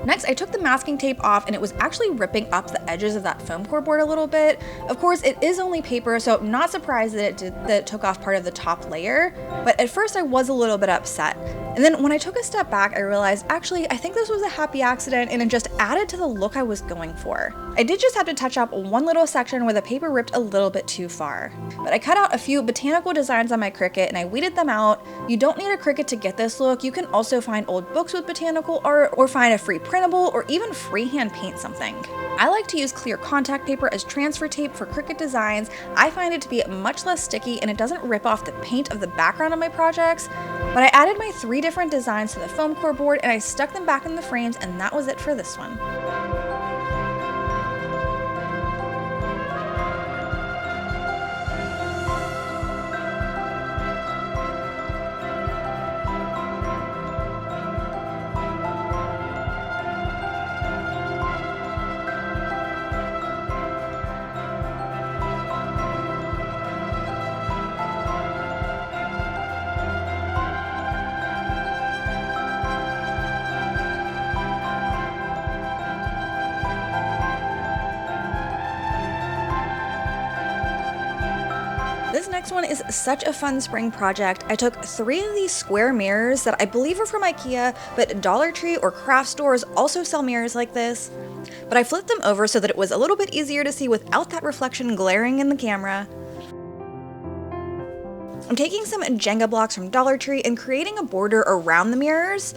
Next, I took the masking tape off and it was actually ripping up the edges of that foam core board a little bit. Of course, it is only paper, so I'm not surprised that it took off part of the top layer, but at first I was a little bit upset. And then when I took a step back, I realized actually I think this was a happy accident and it just added to the look I was going for. I did just have to touch up one little section where the paper ripped a little bit too far. But I cut out a few botanical designs on my Cricut and I weeded them out. You don't need a Cricut to get this look. You can also find old books with botanical art or find a free printable or even freehand paint something. I like to use clear contact paper as transfer tape for Cricut designs. I find it to be much less sticky and it doesn't rip off the paint of the background of my projects. But I added my 3 different designs to the foam core board and I stuck them back in the frames, and that was it for this one. This next one is such a fun spring project. I took 3 of these square mirrors that I believe are from IKEA, but Dollar Tree or craft stores also sell mirrors like this. But I flipped them over so that it was a little bit easier to see without that reflection glaring in the camera. I'm taking some Jenga blocks from Dollar Tree and creating a border around the mirrors.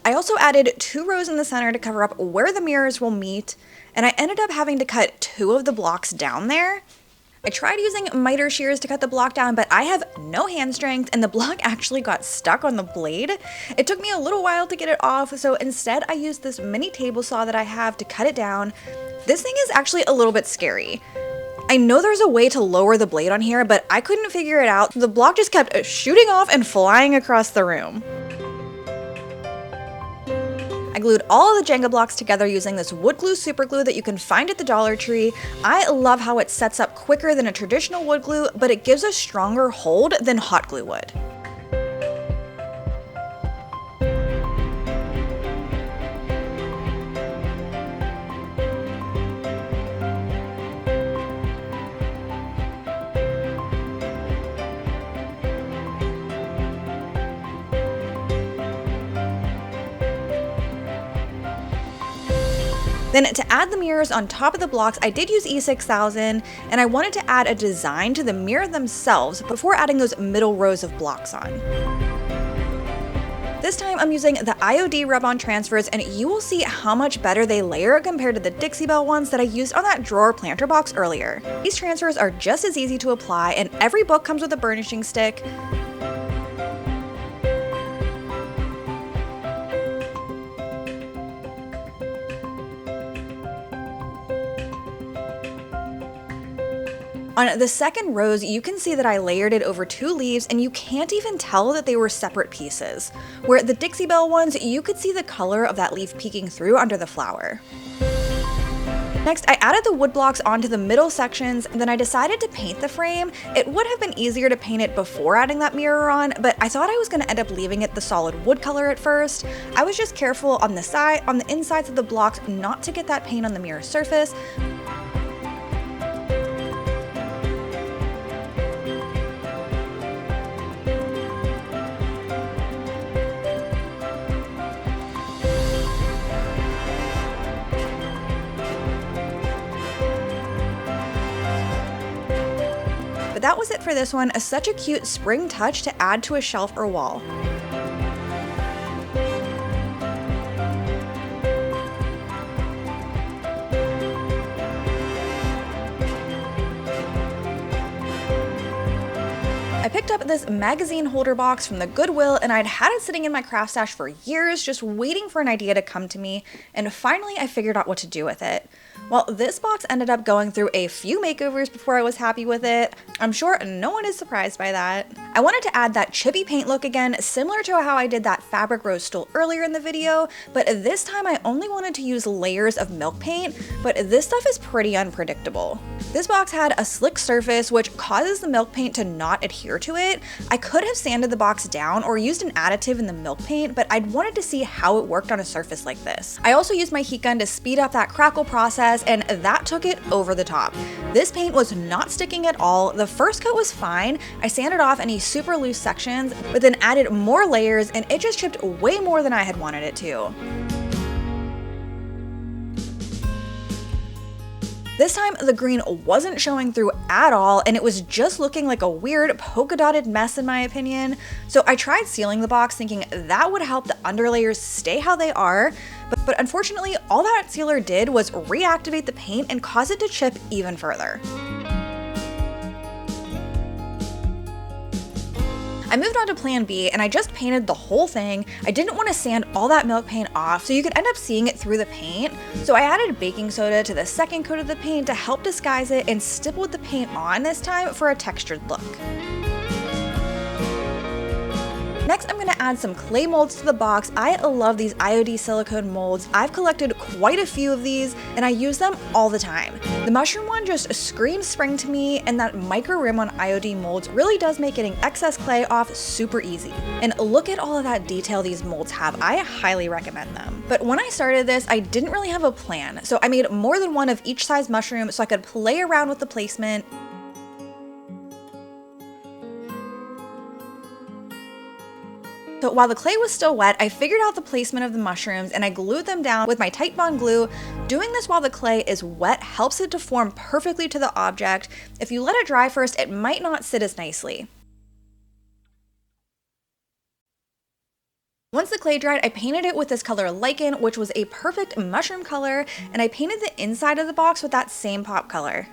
I also added 2 rows in the center to cover up where the mirrors will meet, and I ended up having to cut 2 of the blocks down there. I tried using miter shears to cut the block down, but I have no hand strength and the block actually got stuck on the blade. It took me a little while to get it off, so instead I used this mini table saw that I have to cut it down. This thing is actually a little bit scary. I know there's a way to lower the blade on here, but I couldn't figure it out. The block just kept shooting off and flying across the room. I glued all of the Jenga blocks together using this wood glue super glue that you can find at the Dollar Tree. I love how it sets up quicker than a traditional wood glue, but it gives a stronger hold than hot glue would. Then to add the mirrors on top of the blocks, I did use E6000, and I wanted to add a design to the mirror themselves before adding those middle rows of blocks on. This time I'm using the IOD rub-on transfers, and you will see how much better they layer compared to the Dixie Belle ones that I used on that drawer planter box earlier. These transfers are just as easy to apply, and every book comes with a burnishing stick. On the second rows, you can see that I layered it over 2 leaves, and you can't even tell that they were separate pieces. Where the Dixie Belle ones, you could see the color of that leaf peeking through under the flower. Next, I added the wood blocks onto the middle sections, and then I decided to paint the frame. It would have been easier to paint it before adding that mirror on, but I thought I was going to end up leaving it the solid wood color at first. I was just careful on the insides of the blocks not to get that paint on the mirror surface. But that was it for this one, such a cute spring touch to add to a shelf or wall. I picked up this magazine holder box from the Goodwill, and I'd had it sitting in my craft stash for years, just waiting for an idea to come to me, and finally I figured out what to do with it. Well, this box ended up going through a few makeovers before I was happy with it. I'm sure no one is surprised by that. I wanted to add that chippy paint look again, similar to how I did that fabric rose stool earlier in the video, but this time I only wanted to use layers of milk paint, but this stuff is pretty unpredictable. This box had a slick surface, which causes the milk paint to not adhere to it. I could have sanded the box down or used an additive in the milk paint, but I'd wanted to see how it worked on a surface like this. I also used my heat gun to speed up that crackle process, and that took it over the top. This paint was not sticking at all. The first coat was fine. I sanded off any super loose sections, but then added more layers, and it just chipped way more than I had wanted it to. This time, the green wasn't showing through at all, and it was just looking like a weird polka dotted mess in my opinion. So I tried sealing the box thinking that would help the underlayers stay how they are, but unfortunately all that sealer did was reactivate the paint and cause it to chip even further. I moved on to plan B, and I just painted the whole thing. I didn't want to sand all that milk paint off so you could end up seeing it through the paint, so I added baking soda to the second coat of the paint to help disguise it and stippled the paint on this time for a textured look. Next, I'm going to add some clay molds to the box. I love these IOD silicone molds. I've collected quite a few of these, and I use them all the time. The mushroom one just screams spring to me, and that micro rim on IOD molds really does make getting excess clay off super easy. And look at all of that detail these molds have. I highly recommend them. But when I started this, I didn't really have a plan, so I made more than one of each size mushroom so I could play around with the placement. So while the clay was still wet, I figured out the placement of the mushrooms and I glued them down with my Titebond glue. Doing this while the clay is wet helps it to form perfectly to the object. If you let it dry first, it might not sit as nicely. Once the clay dried, I painted it with this color Lichen, which was a perfect mushroom color, and I painted the inside of the box with that same pop color.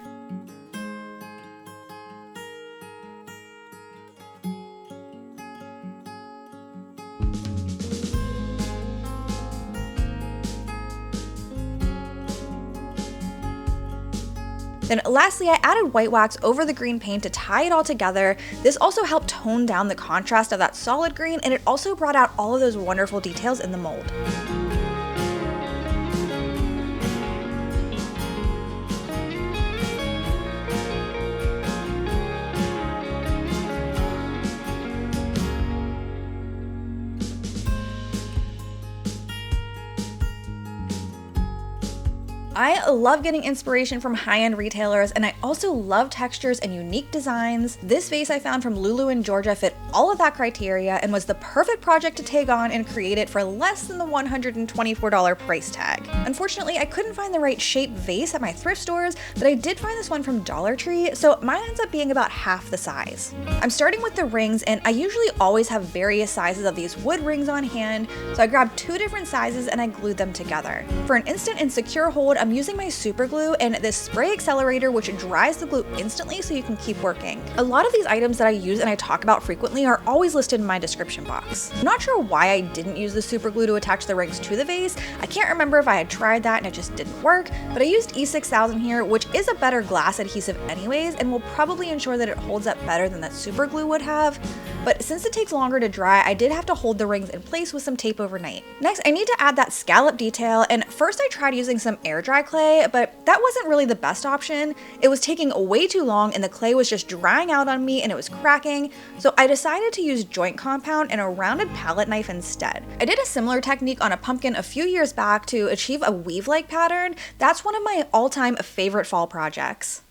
Then lastly, I added white wax over the green paint to tie it all together. This also helped tone down the contrast of that solid green, and it also brought out all of those wonderful details in the mold. I love getting inspiration from high-end retailers, and I also love textures and unique designs. This vase I found from Lulu in Georgia fit all of that criteria and was the perfect project to take on and create it for less than the $124 price tag. Unfortunately, I couldn't find the right shape vase at my thrift stores, but I did find this one from Dollar Tree, so mine ends up being about half the size. I'm starting with the rings, and I usually always have various sizes of these wood rings on hand, so I grabbed 2 different sizes and I glued them together. For an instant and secure hold, I'm using my super glue and this spray accelerator, which dries the glue instantly so you can keep working. A lot of these items that I use and I talk about frequently are always listed in my description box. I'm not sure why I didn't use the super glue to attach the rings to the vase. I can't remember if I had tried that and it just didn't work, but I used E6000 here, which is a better glass adhesive anyways and will probably ensure that it holds up better than that super glue would have. But since it takes longer to dry, I did have to hold the rings in place with some tape overnight. Next, I need to add that scallop detail, and first I tried using some air dry clay, but that wasn't really the best option. It was taking way too long and the clay was just drying out on me and it was cracking, so I decided to use joint compound and a rounded palette knife instead. I did a similar technique on a pumpkin a few years back to achieve a weave-like pattern. That's one of my all-time favorite fall projects.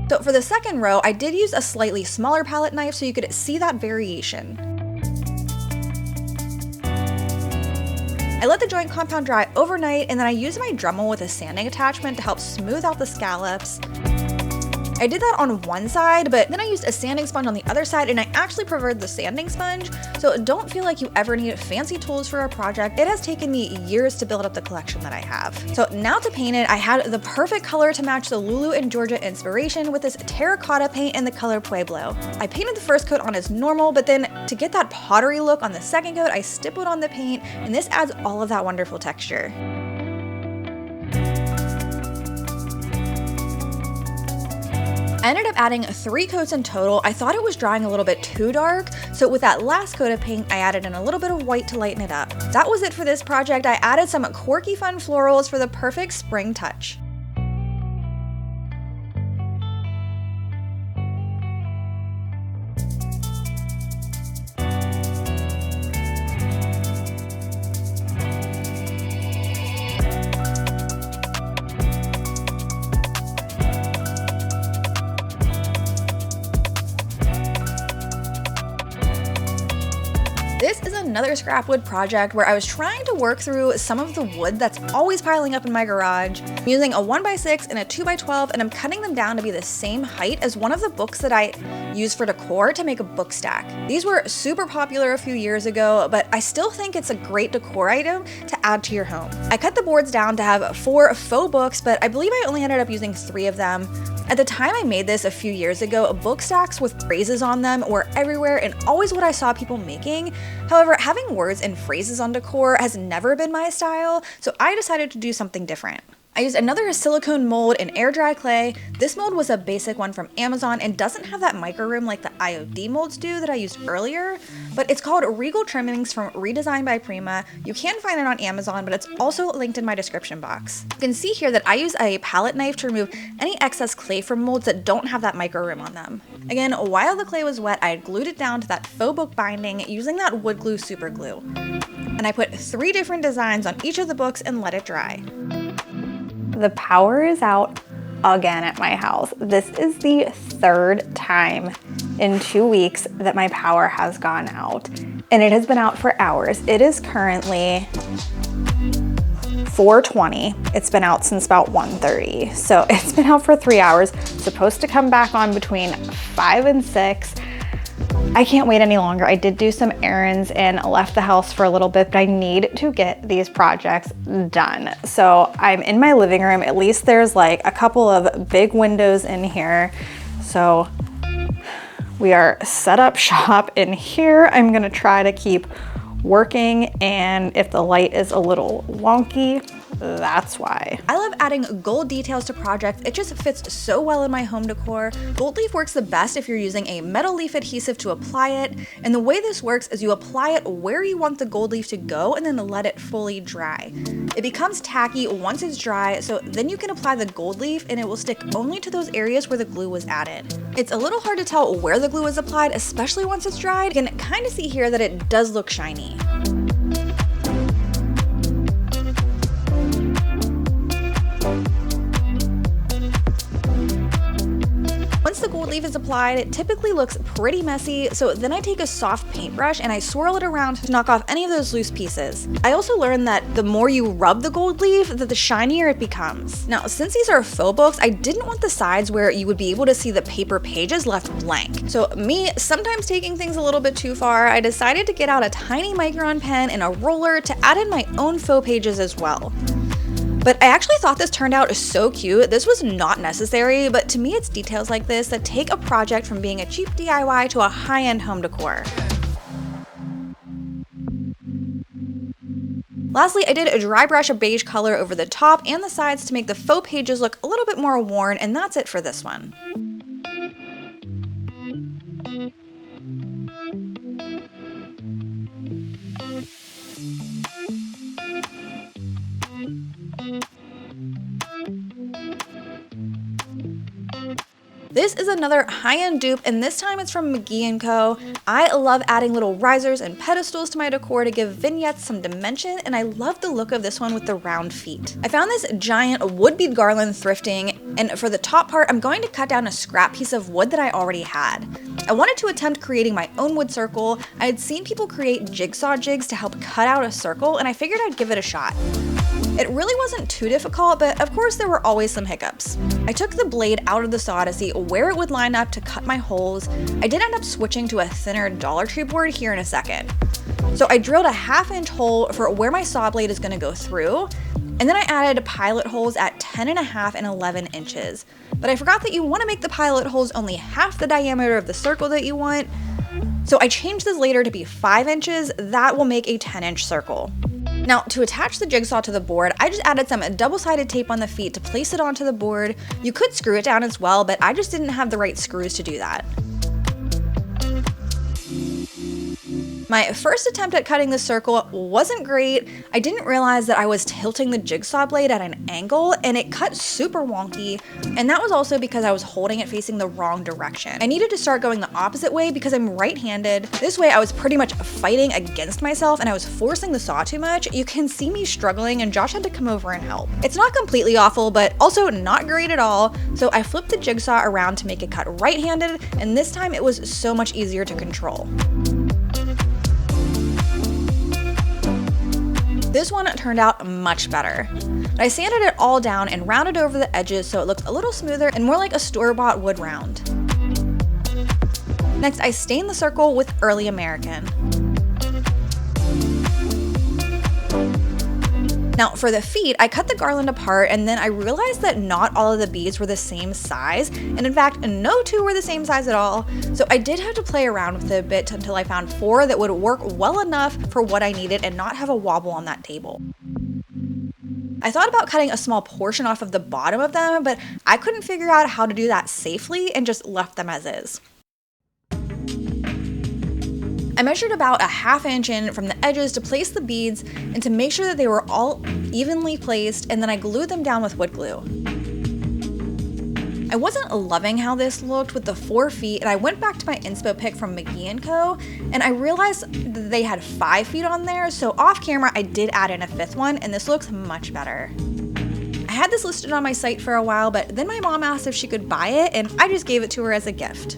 So for the second row, I did use a slightly smaller palette knife so you could see that variation. I let the joint compound dry overnight, and then I used my Dremel with a sanding attachment to help smooth out the scallops. I did that on one side, but then I used a sanding sponge on the other side, and I actually preferred the sanding sponge, so don't feel like you ever need fancy tools for a project. It has taken me years to build up the collection that I have. So now to paint it, I had the perfect color to match the Lulu in Georgia inspiration with this terracotta paint in the color Pueblo. I painted the first coat on as normal, but then to get that pottery look on the second coat, I stippled on the paint, and this adds all of that wonderful texture. I ended up adding 3 coats in total. I thought it was drying a little bit too dark, so with that last coat of paint, I added in a little bit of white to lighten it up. That was it for this project. I added some quirky fun florals for the perfect spring touch. This is another Scrapwood project where I was trying to work through some of the wood that's always piling up in my garage. I'm using a 1x6 and a 2x12, and I'm cutting them down to be the same height as one of the books that I use for decor to make a book stack. These were super popular a few years ago, but I still think it's a great decor item to add to your home. I cut the boards down to have 4 faux books, but I believe I only ended up using 3 of them. At the time I made this a few years ago, book stacks with phrases on them were everywhere and always what I saw people making. However, having words and phrases on decor has never been my style, so I decided to do something different. I used another silicone mold and air dry clay. This mold was a basic one from Amazon and doesn't have that micro room like the IOD molds do that I used earlier, but it's called Regal Trimmings from Redesigned by Prima. You can find it on Amazon, but it's also linked in my description box. You can see here that I use a palette knife to remove any excess clay from molds that don't have that micro rim on them. Again, while the clay was wet, I had glued it down to that faux book binding using that wood glue super glue. And I put 3 different designs on each of the books and let it dry. The power is out again at my house. This is the 3rd time in 2 weeks that my power has gone out, and it has been out for hours. It is currently 4:20. It's been out since about 1:30. So it's been out for 3 hours. It's supposed to come back on between 5 and 6. I can't wait any longer. I did do some errands and left the house for a little bit, but I need to get these projects done. So I'm in my living room. At least there's like a couple of big windows in here. So we are set up shop in here. I'm gonna try to keep working, and if the light is a little wonky, that's why. I love adding gold details to projects. It just fits so well in my home decor. Gold leaf works the best if you're using a metal leaf adhesive to apply it. And the way this works is you apply it where you want the gold leaf to go and then let it fully dry. It becomes tacky once it's dry, so then you can apply the gold leaf and it will stick only to those areas where the glue was added. It's a little hard to tell where the glue was applied, especially once it's dried. You can kind of see here that it does look shiny. once the gold leaf is applied, it typically looks pretty messy, so then I take a soft paintbrush and I swirl it around to knock off any of those loose pieces. I also learned that the more you rub the gold leaf, the shinier it becomes. Now, since these are faux books, I didn't want the sides where you would be able to see the paper pages left blank. So me, sometimes taking things a little bit too far, I decided to get out a tiny micron pen and a roller to add in my own faux pages as well. But I actually thought this turned out so cute. This was not necessary, but to me it's details like this that take a project from being a cheap DIY to a high-end home decor. Lastly, I did a dry brush of beige color over the top and the sides to make the faux pages look a little bit more worn, and that's it for this one. This is another high-end dupe, and this time it's from McGee & Co. I love adding little risers and pedestals to my decor to give vignettes some dimension, and I love the look of this one with the round feet. I found this giant wood bead garland thrifting, and for the top part, I'm going to cut down a scrap piece of wood that I already had. I wanted to attempt creating my own wood circle. I had seen people create jigsaw jigs to help cut out a circle, and I figured I'd give it a shot. It really wasn't too difficult, but of course there were always some hiccups. I took the blade out of the saw to see where it would line up to cut my holes. I did end up switching to a thinner Dollar Tree board here in a second. So I drilled a 1/2-inch hole for where my saw blade is going to go through, and then I added pilot holes at 10.5 and 11 inches. But I forgot that you want to make the pilot holes only half the diameter of the circle that you want, so I changed this later to be 5 inches. That will make a 10-inch circle. Now, to attach the jigsaw to the board, I just added some double-sided tape on the feet to place it onto the board. You could screw it down as well, but I just didn't have the right screws to do that. My first attempt at cutting the circle wasn't great. I didn't realize that I was tilting the jigsaw blade at an angle, and it cut super wonky, and that was also because I was holding it facing the wrong direction. I needed to start going the opposite way because I'm right-handed. This way I was pretty much fighting against myself, and I was forcing the saw too much. You can see me struggling, and Josh had to come over and help. It's not completely awful, but also not great at all, so I flipped the jigsaw around to make it cut right-handed, and this time it was so much easier to control. This one turned out much better. I sanded it all down and rounded over the edges so it looked a little smoother and more like a store-bought wood round. Next, I stained the circle with Early American. Now for the feet, I cut the garland apart, and then I realized that not all of the beads were the same size, and in fact, no two were the same size at all. So I did have to play around with it a bit until I found 4 that would work well enough for what I needed and not have a wobble on that table. I thought about cutting a small portion off of the bottom of them, but I couldn't figure out how to do that safely and just left them as is. I measured about a 1/2 inch in from the edges to place the beads and to make sure that they were all evenly placed, and then I glued them down with wood glue. I wasn't loving how this looked with the 4 feet, and I went back to my inspo pic from McGee & Co, and I realized that they had 5 feet on there, so off camera I did add in a 5th one, and this looks much better. I had this listed on my site for a while, but then my mom asked if she could buy it, and I just gave it to her as a gift.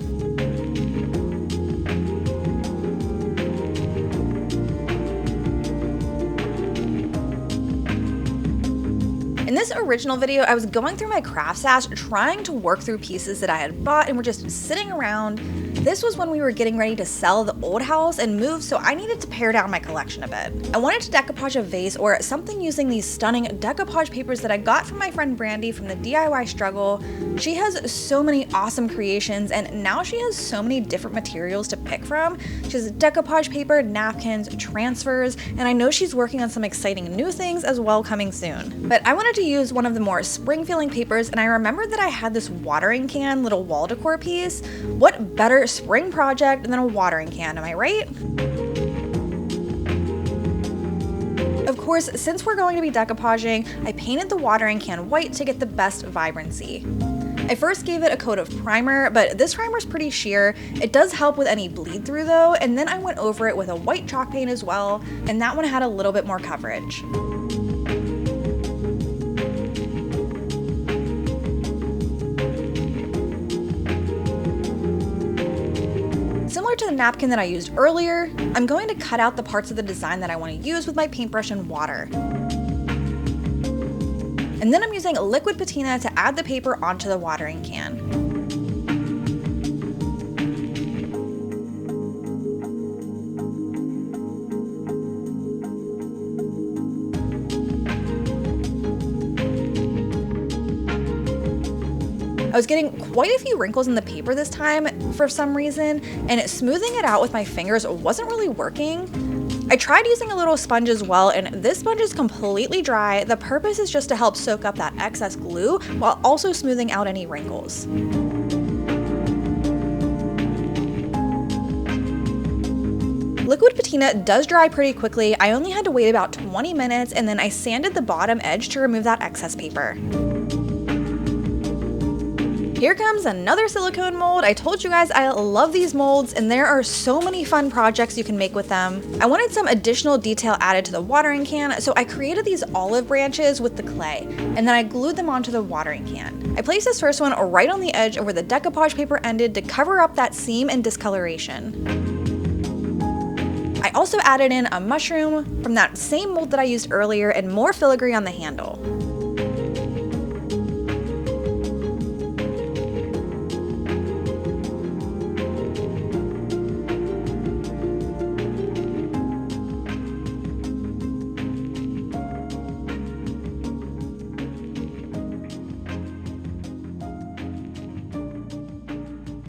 In this original video, I was going through my craft stash trying to work through pieces that I had bought and were just sitting around. This was when we were getting ready to sell the old house and move, so I needed to pare down my collection a bit. I wanted to decoupage a vase or something using these stunning decoupage papers that I got from my friend Brandy from the DIY Struggle. She has so many awesome creations, and now she has so many different materials to pick from. She has decoupage paper, napkins, transfers, and I know she's working on some exciting new things as well coming soon. But I wanted to use one of the more spring-feeling papers, and I remembered that I had this watering can little wall decor piece. What better spring project than a watering can, am I right? Of course, since we're going to be decoupaging, I painted the watering can white to get the best vibrancy. I first gave it a coat of primer, but this primer is pretty sheer. It does help with any bleed through though, and then I went over it with a white chalk paint as well, and that one had a little bit more coverage. to the napkin that I used earlier, I'm going to cut out the parts of the design that I want to use with my paintbrush and water. And then I'm using liquid patina to add the paper onto the watering can. I was getting quite a few wrinkles in the paper this time for some reason, and smoothing it out with my fingers wasn't really working. I tried using a little sponge as well, and this sponge is completely dry. The purpose is just to help soak up that excess glue while also smoothing out any wrinkles. Liquid patina does dry pretty quickly. I only had to wait about 20 minutes, and then I sanded the bottom edge to remove that excess paper. Here comes another silicone mold. I told you guys I love these molds, and there are so many fun projects you can make with them. I wanted some additional detail added to the watering can, so I created these olive branches with the clay, and then I glued them onto the watering can. I placed this first one right on the edge of where the decoupage paper ended to cover up that seam and discoloration. I also added in a mushroom from that same mold that I used earlier and more filigree on the handle.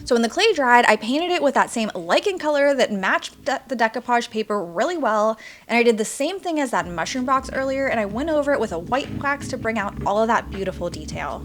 So when the clay dried, I painted it with that same lichen color that matched the decoupage paper really well, and I did the same thing as that mushroom box earlier, and I went over it with a white wax to bring out all of that beautiful detail.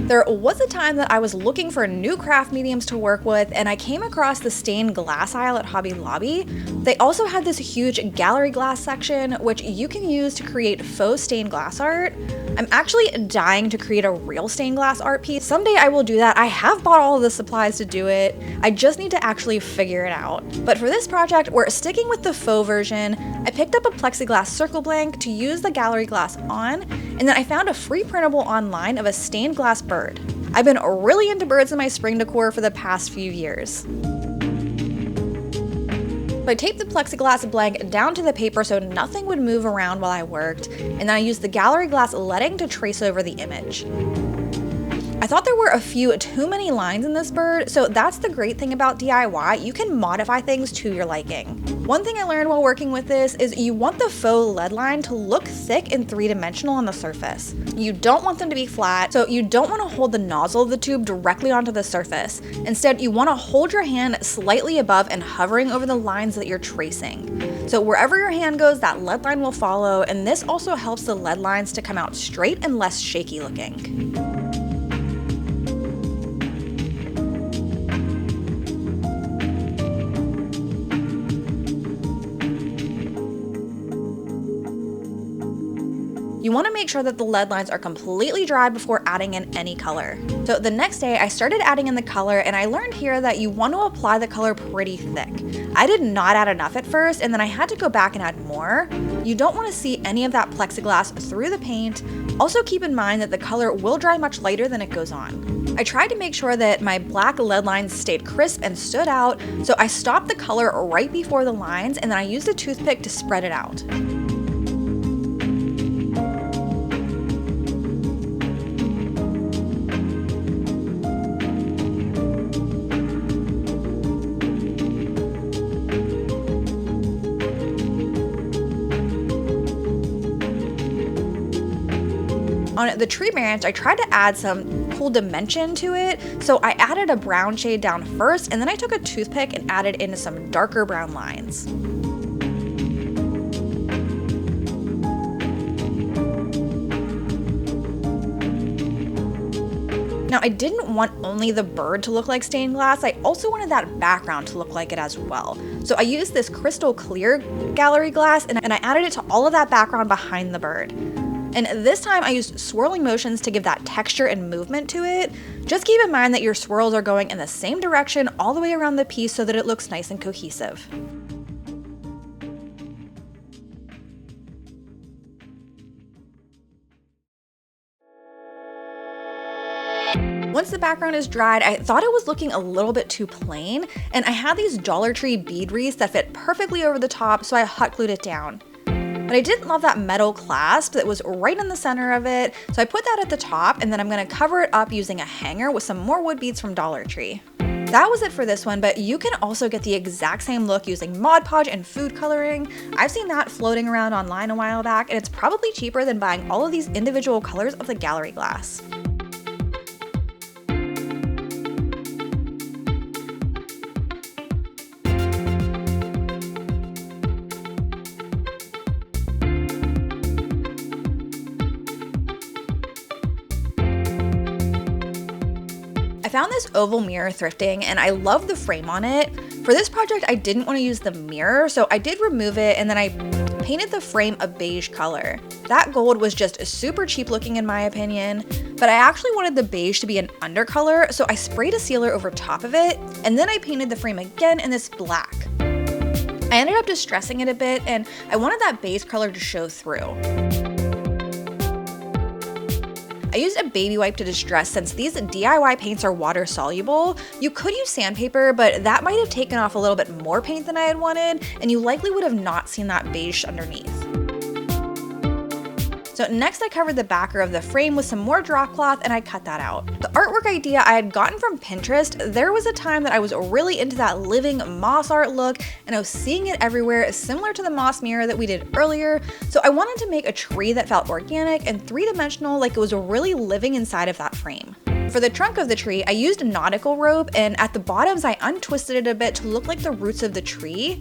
There was a time that I was looking for new craft mediums to work with, and I came across the stained glass aisle at Hobby Lobby. They also had this huge gallery glass section, which you can use to create faux stained glass art. I'm actually dying to create a real stained glass art piece. Someday I will do that. I have bought all of the supplies to do it. I just need to actually figure it out. But for this project, we're sticking with the faux version. I picked up a plexiglass circle blank to use the gallery glass on, and then I found a free printable online of a stained glass bird. I've been really into birds in my spring decor for the past few years. So I taped the plexiglass blank down to the paper so nothing would move around while I worked, and then I used the gallery glass leading to trace over the image. I thought there were a few too many lines in this bird, so that's the great thing about DIY, you can modify things to your liking. One thing I learned while working with this is you want the faux lead line to look thick and three-dimensional on the surface. You don't want them to be flat, so you don't want to hold the nozzle of the tube directly onto the surface. Instead, you want to hold your hand slightly above and hovering over the lines that you're tracing. So wherever your hand goes, that lead line will follow, and this also helps the lead lines to come out straight and less shaky looking. You want to make sure that the lead lines are completely dry before adding in any color. So the next day I started adding in the color, and I learned here that you want to apply the color pretty thick. I did not add enough at first, and then I had to go back and add more. You don't want to see any of that plexiglass through the paint. Also keep in mind that the color will dry much later than it goes on. I tried to make sure that my black lead lines stayed crisp and stood out, so I stopped the color right before the lines, and then I used a toothpick to spread it out. On the tree branch, I tried to add some cool dimension to it, so I added a brown shade down first, and then I took a toothpick and added in some darker brown lines. Now, I didn't want only the bird to look like stained glass, I also wanted that background to look like it as well. So I used this crystal clear gallery glass and I added it to all of that background behind the bird. And this time I used swirling motions to give that texture and movement to it. Just keep in mind that your swirls are going in the same direction all the way around the piece so that it looks nice and cohesive. Once the background is dried, I thought it was looking a little bit too plain, and I had these Dollar Tree bead wreaths that fit perfectly over the top, so I hot glued it down. But I didn't love that metal clasp that was right in the center of it, so I put that at the top, and then I'm gonna cover it up using a hanger with some more wood beads from Dollar Tree. That was it for this one, but you can also get the exact same look using Mod Podge and food coloring. I've seen that floating around online a while back, and it's probably cheaper than buying all of these individual colors of the gallery glass. I found this oval mirror thrifting and I love the frame on it. For this project, I didn't want to use the mirror, so I did remove it and then I painted the frame a beige color. That gold was just super cheap looking in my opinion, but I actually wanted the beige to be an undercolor, so I sprayed a sealer over top of it and then I painted the frame again in this black. I ended up distressing it a bit and I wanted that base color to show through. I used a baby wipe to distress since these DIY paints are water soluble. You could use sandpaper, but that might have taken off a little bit more paint than I had wanted, and you likely would have not seen that beige underneath. So next I covered the backer of the frame with some more drop cloth and I cut that out. The artwork idea I had gotten from Pinterest. There was a time that I was really into that living moss art look and I was seeing it everywhere, similar to the moss mirror that we did earlier. So I wanted to make a tree that felt organic and three-dimensional, like it was really living inside of that frame. For the trunk of the tree, I used a nautical rope and at the bottoms I untwisted it a bit to look like the roots of the tree.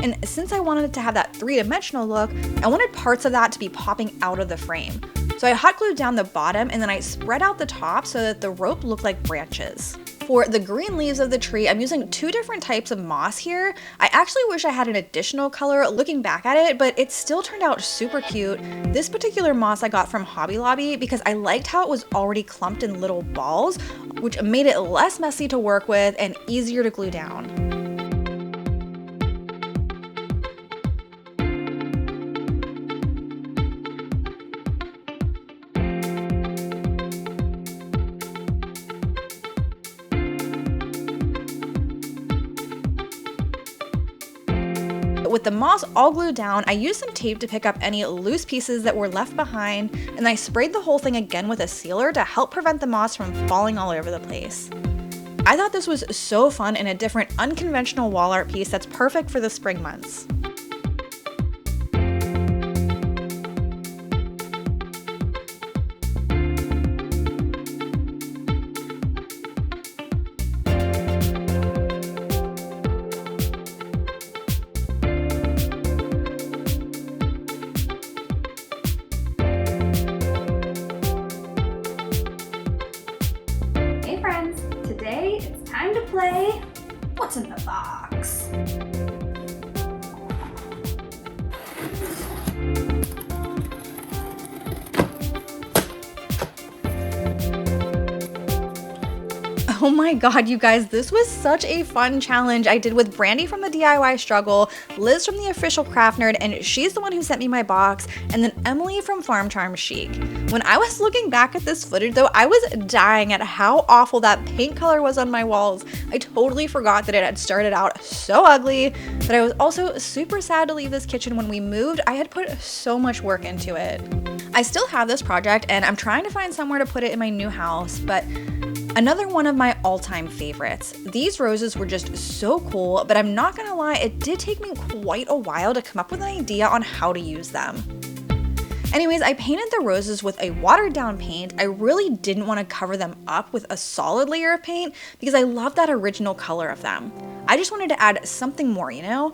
And since I wanted it to have that three-dimensional look, I wanted parts of that to be popping out of the frame. So I hot glued down the bottom and then I spread out the top so that the rope looked like branches. For the green leaves of the tree, I'm using two different types of moss here. I actually wish I had an additional color looking back at it, but it still turned out super cute. This particular moss I got from Hobby Lobby because I liked how it was already clumped in little balls, which made it less messy to work with and easier to glue down. With the moss all glued down, I used some tape to pick up any loose pieces that were left behind, and I sprayed the whole thing again with a sealer to help prevent the moss from falling all over the place. I thought this was so fun and a different, unconventional wall art piece that's perfect for the spring months. Today it's time to play What's in the Box? Oh my god, you guys, this was such a fun challenge I did with Brandy from the DIY Struggle, Liz from the Official Craft Nerd, and she's the one who sent me my box, and then Emily from Farm Charm Chic. When I was looking back at this footage though, I was dying at how awful that paint color was on my walls. I totally forgot that it had started out so ugly, but I was also super sad to leave this kitchen when we moved. I had put so much work into it. I still have this project and I'm trying to find somewhere to put it in my new house, but another one of my all-time favorites. These roses were just so cool, but I'm not gonna lie, it did take me quite a while to come up with an idea on how to use them. Anyways, I painted the roses with a watered down paint. I really didn't want to cover them up with a solid layer of paint because I love that original color of them. I just wanted to add something more, you know?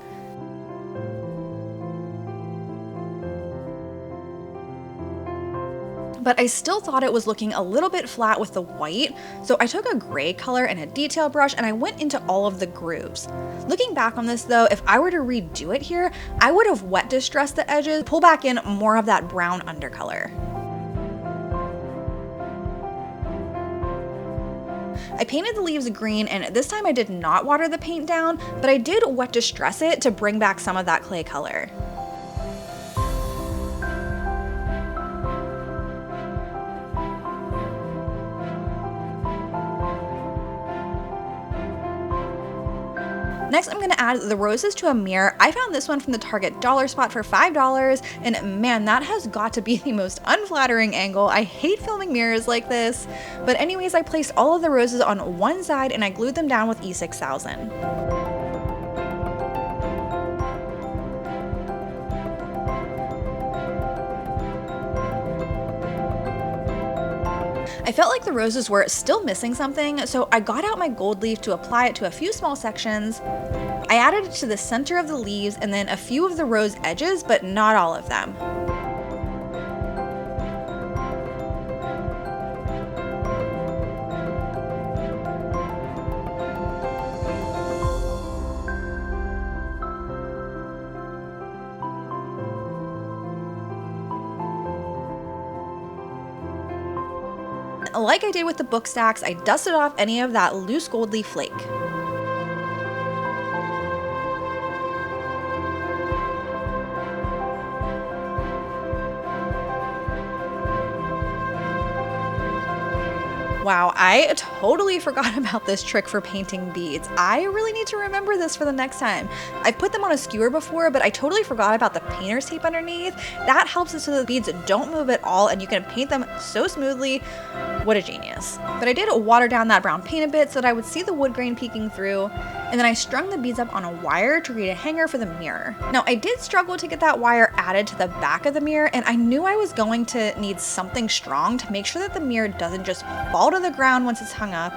but I still thought it was looking a little bit flat with the white, so I took a gray color and a detail brush and I went into all of the grooves. Looking back on this though, if I were to redo it here, I would have wet distressed the edges, pull back in more of that brown undercolor. I painted the leaves green, and this time I did not water the paint down, but I did wet distress it to bring back some of that clay color. Next, I'm going to add the roses to a mirror. I found this one from the Target dollar spot for $5, and man, that has got to be the most unflattering angle. I hate filming mirrors like this. But anyways, I placed all of the roses on one side and I glued them down with E6000. I felt like the roses were still missing something, so I got out my gold leaf to apply it to a few small sections. I added it to the center of the leaves and then a few of the rose edges, but not all of them. Like I did with the book stacks, I dusted off any of that loose gold leaf flake. Wow, I totally forgot about this trick for painting beads. I really need to remember this for the next time. I've put them on a skewer before, but I totally forgot about the painter's tape underneath. That helps it so the beads don't move at all and you can paint them so smoothly. What a genius. But I did water down that brown paint a bit so that I would see the wood grain peeking through, and then I strung the beads up on a wire to create a hanger for the mirror. Now, I did struggle to get that wire added to the back of the mirror, and I knew I was going to need something strong to make sure that the mirror doesn't just fall to the ground once it's hung up.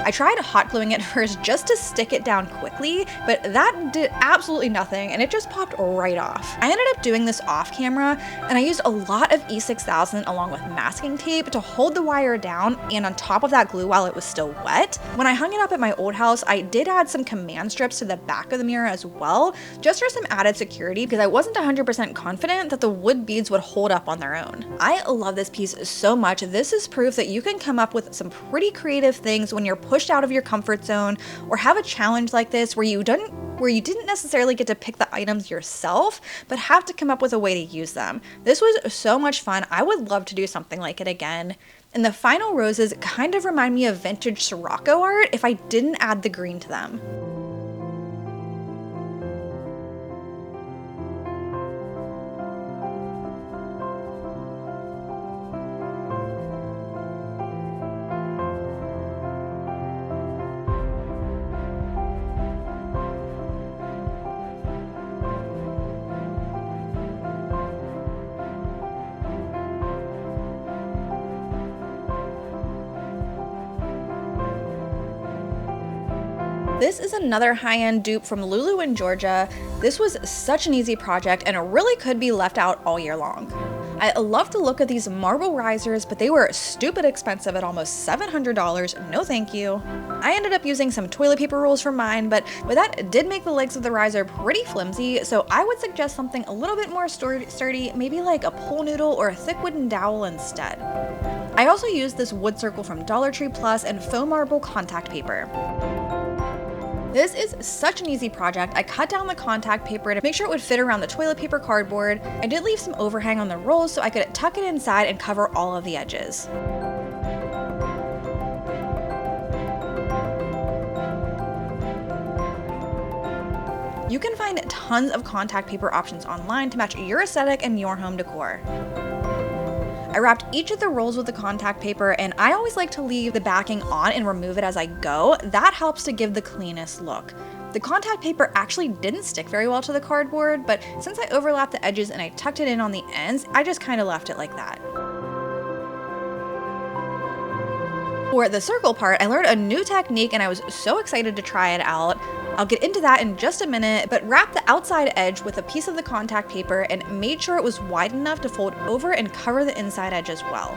I tried hot gluing it first just to stick it down quickly, but that did absolutely nothing and it just popped right off. I ended up doing this off camera, and I used a lot of E6000 along with masking tape to hold the wire down and on top of that glue while it was still wet. When I hung it up at my old house, I did add some command strips to the back of the mirror as well, just for some added security because I wasn't 100% confident that the wood beads would hold up on their own. I love this piece so much. This is proof that you can come up with some pretty creative things when you're pushed out of your comfort zone or have a challenge like this where you didn't necessarily get to pick the items yourself, but have to come up with a way to use them. This was so much fun. I would love to do something like it again. And the final roses kind of remind me of vintage Sirocco art if I didn't add the green to them. This is another high-end dupe from Lulu in Georgia. This was such an easy project and it really could be left out all year long. I love the look of these marble risers, but they were stupid expensive at almost $700. No thank you. I ended up using some toilet paper rolls for mine, but that did make the legs of the riser pretty flimsy, so I would suggest something a little bit more sturdy, maybe like a pole noodle or a thick wooden dowel instead. I also used this wood circle from Dollar Tree Plus and faux marble contact paper. This is such an easy project. I cut down the contact paper to make sure it would fit around the toilet paper cardboard. I did leave some overhang on the rolls so I could tuck it inside and cover all of the edges. You can find tons of contact paper options online to match your aesthetic and your home decor. I wrapped each of the rolls with the contact paper, and I always like to leave the backing on and remove it as I go. That helps to give the cleanest look. The contact paper actually didn't stick very well to the cardboard, but since I overlapped the edges and I tucked it in on the ends, I just kind of left it like that. For the circle part, I learned a new technique and I was so excited to try it out. I'll get into that in just a minute, but wrap the outside edge with a piece of the contact paper and made sure it was wide enough to fold over and cover the inside edge as well.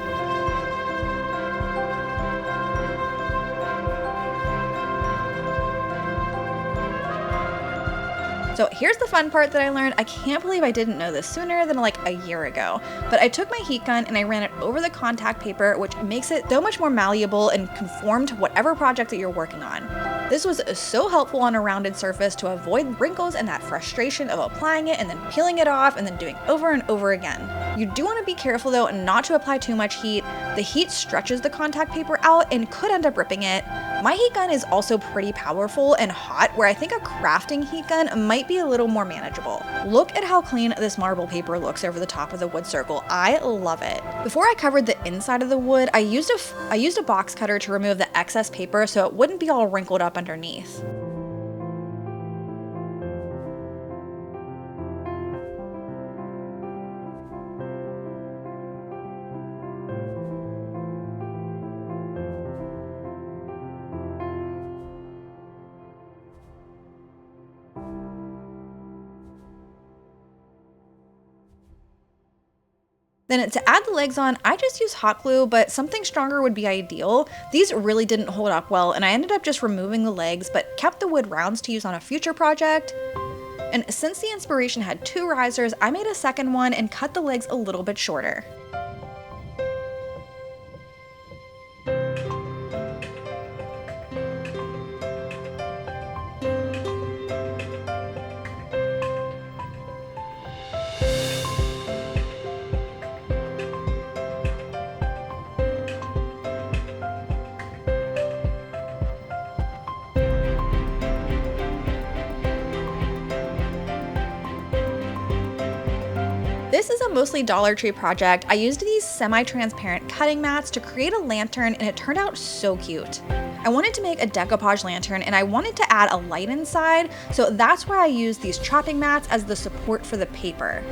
So here's the fun part that I learned. I can't believe I didn't know this sooner than like a year ago. But I took my heat gun and I ran it over the contact paper, which makes it so much more malleable and conform to whatever project that you're working on. This was so helpful on a rounded surface to avoid wrinkles and that frustration of applying it and then peeling it off and then doing over and over again. You do want to be careful though not to apply too much heat. The heat stretches the contact paper out and could end up ripping it. My heat gun is also pretty powerful and hot, where I think a crafting heat gun might be a little more manageable. Look at how clean this marble paper looks over the top of the wood circle. I love it. Before I covered the inside of the wood, I used a box cutter to remove the excess paper so it wouldn't be all wrinkled up underneath. Then to add the legs on, I just use hot glue, but something stronger would be ideal. These really didn't hold up well, and I ended up just removing the legs, but kept the wood rounds to use on a future project. And since the inspiration had 2 risers, I made a second one and cut the legs a little bit shorter. This is a mostly Dollar Tree project. I used these semi-transparent cutting mats to create a lantern and it turned out so cute. I wanted to make a decoupage lantern and I wanted to add a light inside, so that's why I used these chopping mats as the support for the paper.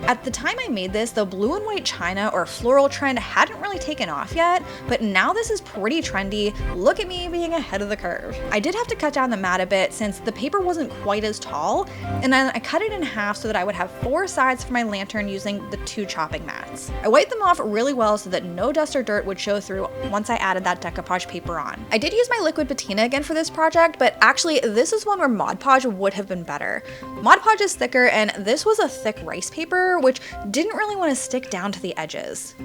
At the time I made this, the blue and white china or floral trend hadn't really taken off yet, but now this is pretty trendy. Look at me being ahead of the curve. I did have to cut down the mat a bit since the paper wasn't quite as tall, and then I cut it in half so that I would have 4 sides for my lantern using the 2 chopping mats. I wiped them off really well so that no dust or dirt would show through once I added that decoupage paper on. I did use my liquid patina again for this project, but actually this is one where Mod Podge would have been better. Mod Podge is thicker and this was a thick rice paper, which didn't really want to stick down to the edges.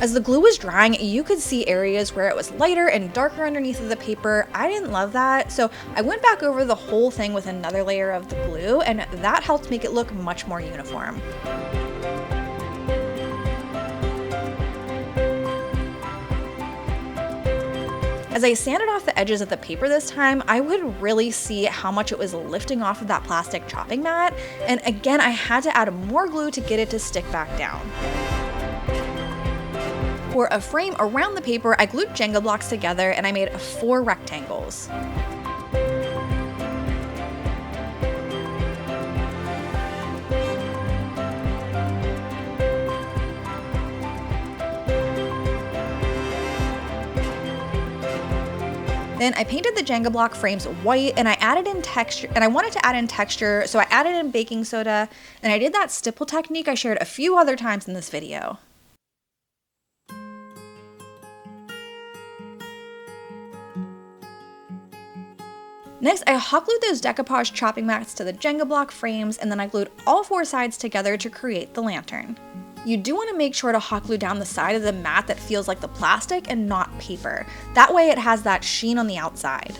As the glue was drying, you could see areas where it was lighter and darker underneath of the paper. I didn't love that, so I went back over the whole thing with another layer of the glue, and that helped make it look much more uniform. As I sanded off the edges of the paper this time, I would really see how much it was lifting off of that plastic chopping mat, and again I had to add more glue to get it to stick back down. For a frame around the paper, I glued Jenga blocks together and I made 4 rectangles. Then I painted the Jenga block frames white and I added in texture, and I wanted to add in texture, so I added in baking soda, and I did that stipple technique I shared a few other times in this video. Next, I hot glued those decoupage chopping mats to the Jenga block frames, and then I glued all 4 sides together to create the lantern. You do want to make sure to hot glue down the side of the mat that feels like the plastic and not paper. That way it has that sheen on the outside.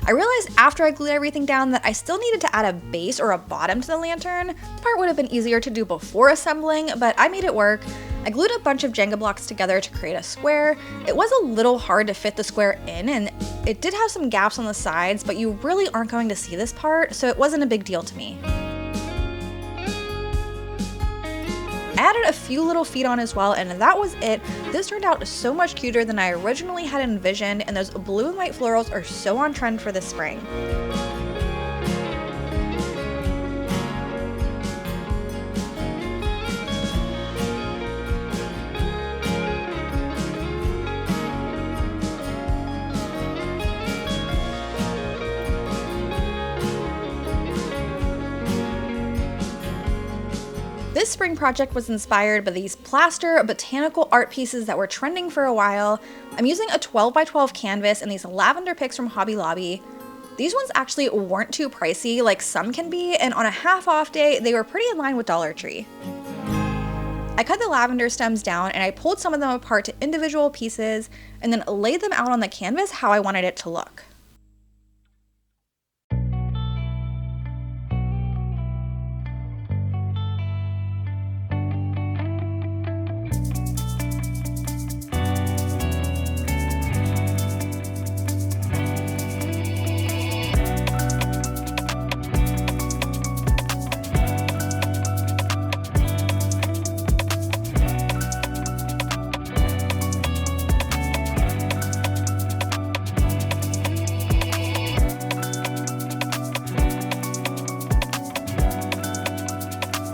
I realized after I glued everything down that I still needed to add a base or a bottom to the lantern. This part would have been easier to do before assembling, but I made it work. I glued a bunch of Jenga blocks together to create a square. It was a little hard to fit the square in, and it did have some gaps on the sides, but you really aren't going to see this part, so it wasn't a big deal to me. I added a few little feet on as well, and that was it. This turned out so much cuter than I originally had envisioned, and those blue and white florals are so on trend for this spring. This spring project was inspired by these Plaster Botanical art pieces that were trending for a while. I'm using a 12 by 12 canvas and these lavender picks from Hobby Lobby. These ones actually weren't too pricey like some can be, and on a half off day, they were pretty in line with Dollar Tree. I cut the lavender stems down and I pulled some of them apart to individual pieces and then laid them out on the canvas how I wanted it to look.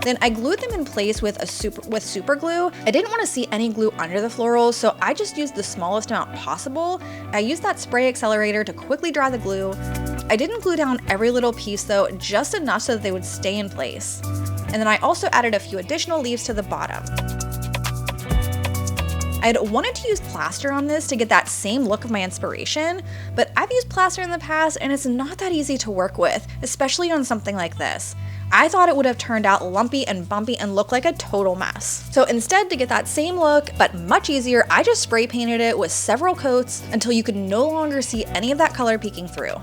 Then I glued them in place with super glue. I didn't want to see any glue under the florals, so I just used the smallest amount possible. I used that spray accelerator to quickly dry the glue. I didn't glue down every little piece though, just enough so that they would stay in place. And then I also added a few additional leaves to the bottom. I had wanted to use plaster on this to get that same look of my inspiration, but I've used plaster in the past and it's not that easy to work with, especially on something like this. I thought it would have turned out lumpy and bumpy and looked like a total mess. So instead, to get that same look, but much easier, I just spray painted it with several coats until you could no longer see any of that color peeking through.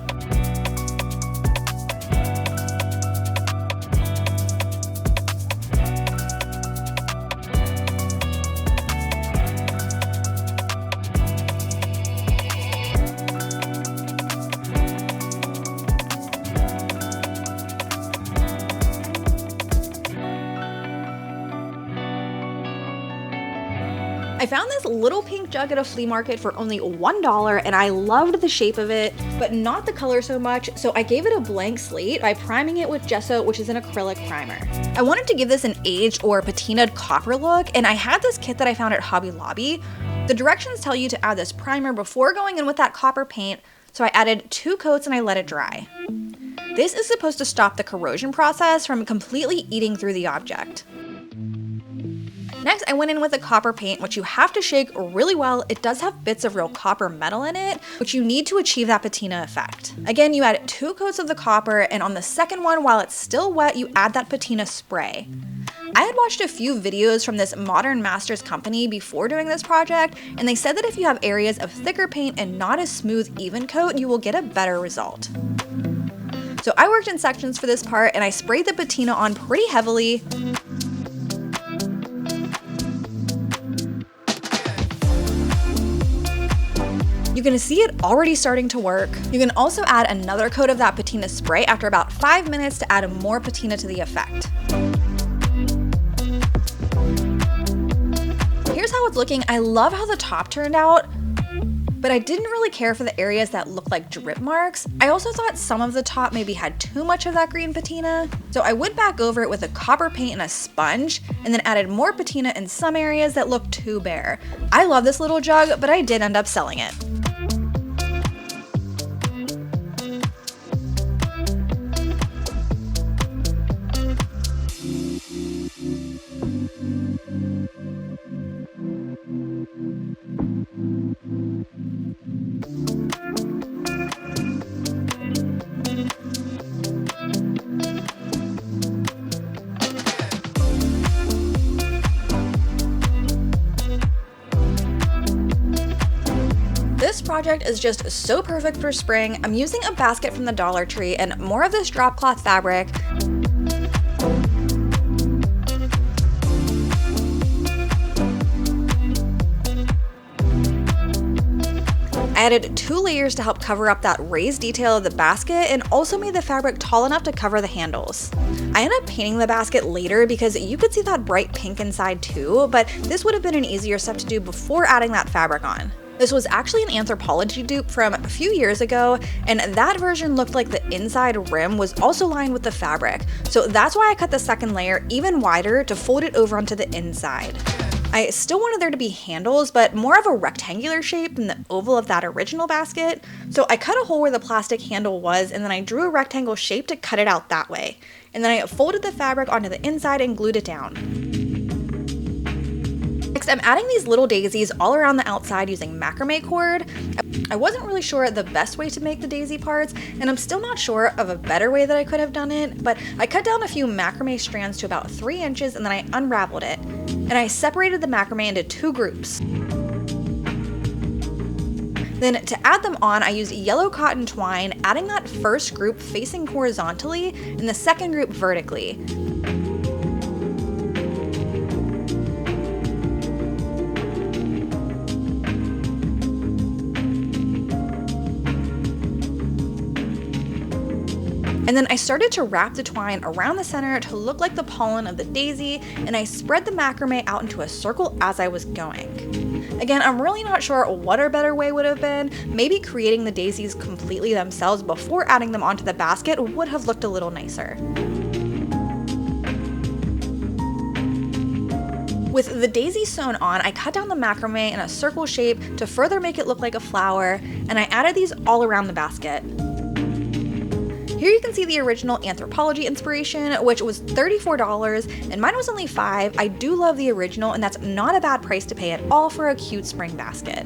I found this little pink jug at a flea market for only $1 and I loved the shape of it, but not the color so much, so I gave it a blank slate by priming it with gesso, which is an acrylic primer. I wanted to give this an aged or patinaed copper look, and I had this kit that I found at Hobby Lobby. The directions tell you to add this primer before going in with that copper paint, so I added 2 coats and I let it dry. This is supposed to stop the corrosion process from completely eating through the object. Next, I went in with a copper paint, which you have to shake really well. It does have bits of real copper metal in it, which you need to achieve that patina effect. Again, you add 2 coats of the copper, and on the second one, while it's still wet, you add that patina spray. I had watched a few videos from this Modern Masters company before doing this project, and they said that if you have areas of thicker paint and not a smooth, even coat, you will get a better result. So I worked in sections for this part, and I sprayed the patina on pretty heavily. You can see it already starting to work. You can also add another coat of that patina spray after about 5 minutes to add more patina to the effect. Here's how it's looking. I love how the top turned out, but I didn't really care for the areas that looked like drip marks. I also thought some of the top maybe had too much of that green patina, so I went back over it with a copper paint and a sponge, and then added more patina in some areas that looked too bare. I love this little jug, but I did end up selling it. project is just so perfect for spring. I'm using a basket from the Dollar Tree and more of this drop cloth fabric. I added 2 layers to help cover up that raised detail of the basket and also made the fabric tall enough to cover the handles. I ended up painting the basket later because you could see that bright pink inside too, but this would have been an easier step to do before adding that fabric on. This was actually an Anthropologie dupe from a few years ago, and that version looked like the inside rim was also lined with the fabric, so that's why I cut the second layer even wider to fold it over onto the inside. I still wanted there to be handles, but more of a rectangular shape than the oval of that original basket. So I cut a hole where the plastic handle was, and then I drew a rectangle shape to cut it out that way. And then I folded the fabric onto the inside and glued it down. Next, I'm adding these little daisies all around the outside using macrame cord. I wasn't really sure the best way to make the daisy parts, and I'm still not sure of a better way that I could have done it, but I cut down a few macrame strands to about 3 inches and then I unraveled it. And I separated the macrame into 2 groups. Then to add them on, I used yellow cotton twine, adding that first group facing horizontally and the second group vertically. And then I started to wrap the twine around the center to look like the pollen of the daisy, and I spread the macrame out into a circle as I was going. Again, I'm really not sure what a better way would have been. Maybe creating the daisies completely themselves before adding them onto the basket would have looked a little nicer. With the daisy sewn on, I cut down the macrame in a circle shape to further make it look like a flower, and I added these all around the basket. Here you can see the original Anthropologie inspiration, which was $34, and mine was only $5. I do love the original, and that's not a bad price to pay at all for a cute spring basket.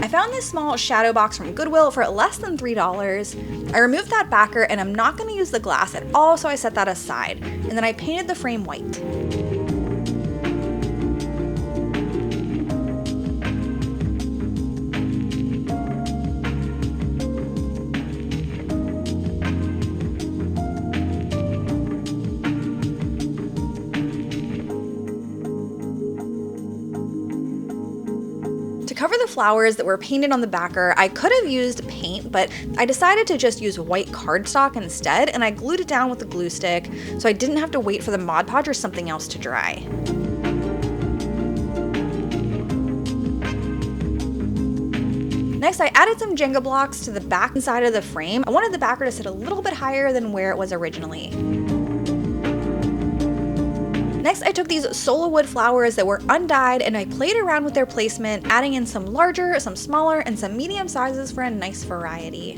I found this small shadow box from Goodwill for less than $3. I removed that backer and I'm not going to use the glass at all, so I set that aside. And then I painted the frame white. To cover the flowers that were painted on the backer, I could have used paint, but I decided to just use white cardstock instead, and I glued it down with a glue stick so I didn't have to wait for the Mod Podge or something else to dry. Next, I added some Jenga blocks to the back and side of the frame. I wanted the backer to sit a little bit higher than where it was originally. Next, I took these solo wood flowers that were undyed and I played around with their placement, adding in some larger, some smaller, and some medium sizes for a nice variety.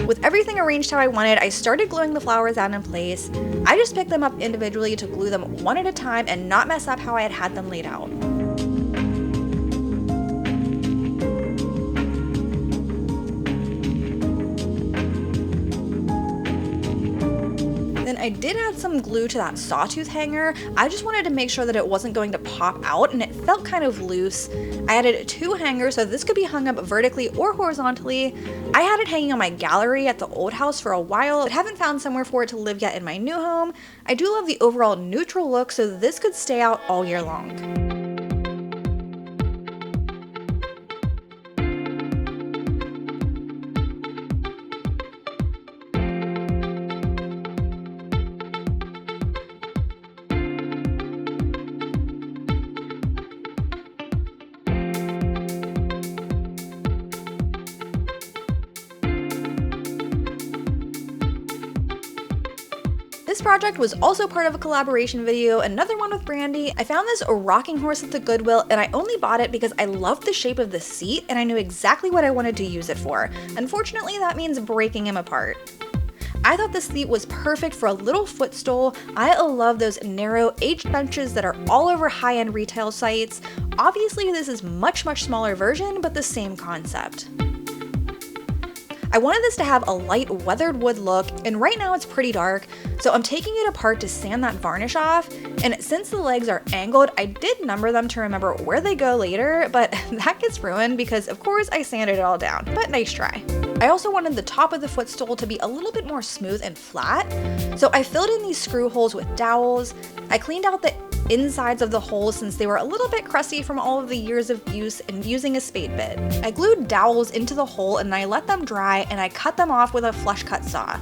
With everything arranged how I wanted, I started gluing the flowers down in place. I just picked them up individually to glue them one at a time and not mess up how I had them laid out. Then I did add some glue to that sawtooth hanger. I just wanted to make sure that it wasn't going to pop out and it felt kind of loose. I added 2 hangers so this could be hung up vertically or horizontally. I had it hanging on my gallery at the old house for a while, but haven't found somewhere for it to live yet in my new home. I do love the overall neutral look, so this could stay out all year long. This project was also part of a collaboration video, another one with Brandy. I found this rocking horse at the Goodwill and I only bought it because I loved the shape of the seat and I knew exactly what I wanted to use it for. Unfortunately, that means breaking him apart. I thought this seat was perfect for a little footstool. I love those narrow H benches that are all over high-end retail sites. Obviously, this is much smaller version, but the same concept. I wanted this to have a light weathered wood look, and right now it's pretty dark, so I'm taking it apart to sand that varnish off, and since the legs are angled, I did number them to remember where they go later, but that gets ruined because of course I sanded it all down, but nice try. I also wanted the top of the footstool to be a little bit more smooth and flat, so I filled in these screw holes with dowels. I cleaned out the insides of the holes since they were a little bit crusty from all of the years of use and using a spade bit. I glued dowels into the hole and I let them dry, and I cut them off with a flush cut saw.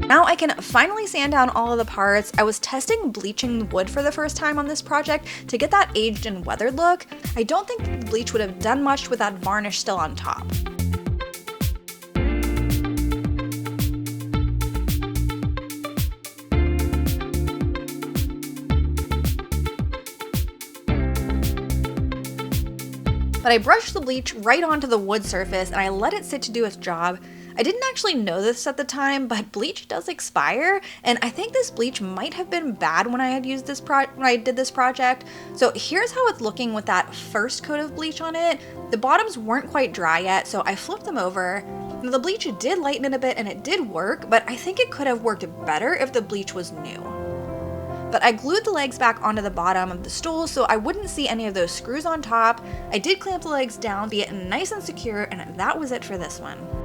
Now I can finally sand down all of the parts. I was testing bleaching wood for the first time on this project to get that aged and weathered look. I don't think the bleach would have done much with that varnish still on top. But I brushed the bleach right onto the wood surface and I let it sit to do its job. I didn't actually know this at the time, but bleach does expire, and I think this bleach might have been bad when I had used this when I did this project. So here's how it's looking with that first coat of bleach on it. The bottoms weren't quite dry yet, so I flipped them over. Now, the bleach did lighten it a bit and it did work, but I think it could have worked better if the bleach was new. But I glued the legs back onto the bottom of the stool so I wouldn't see any of those screws on top. I did clamp the legs down, be it nice and secure, and that was it for this one.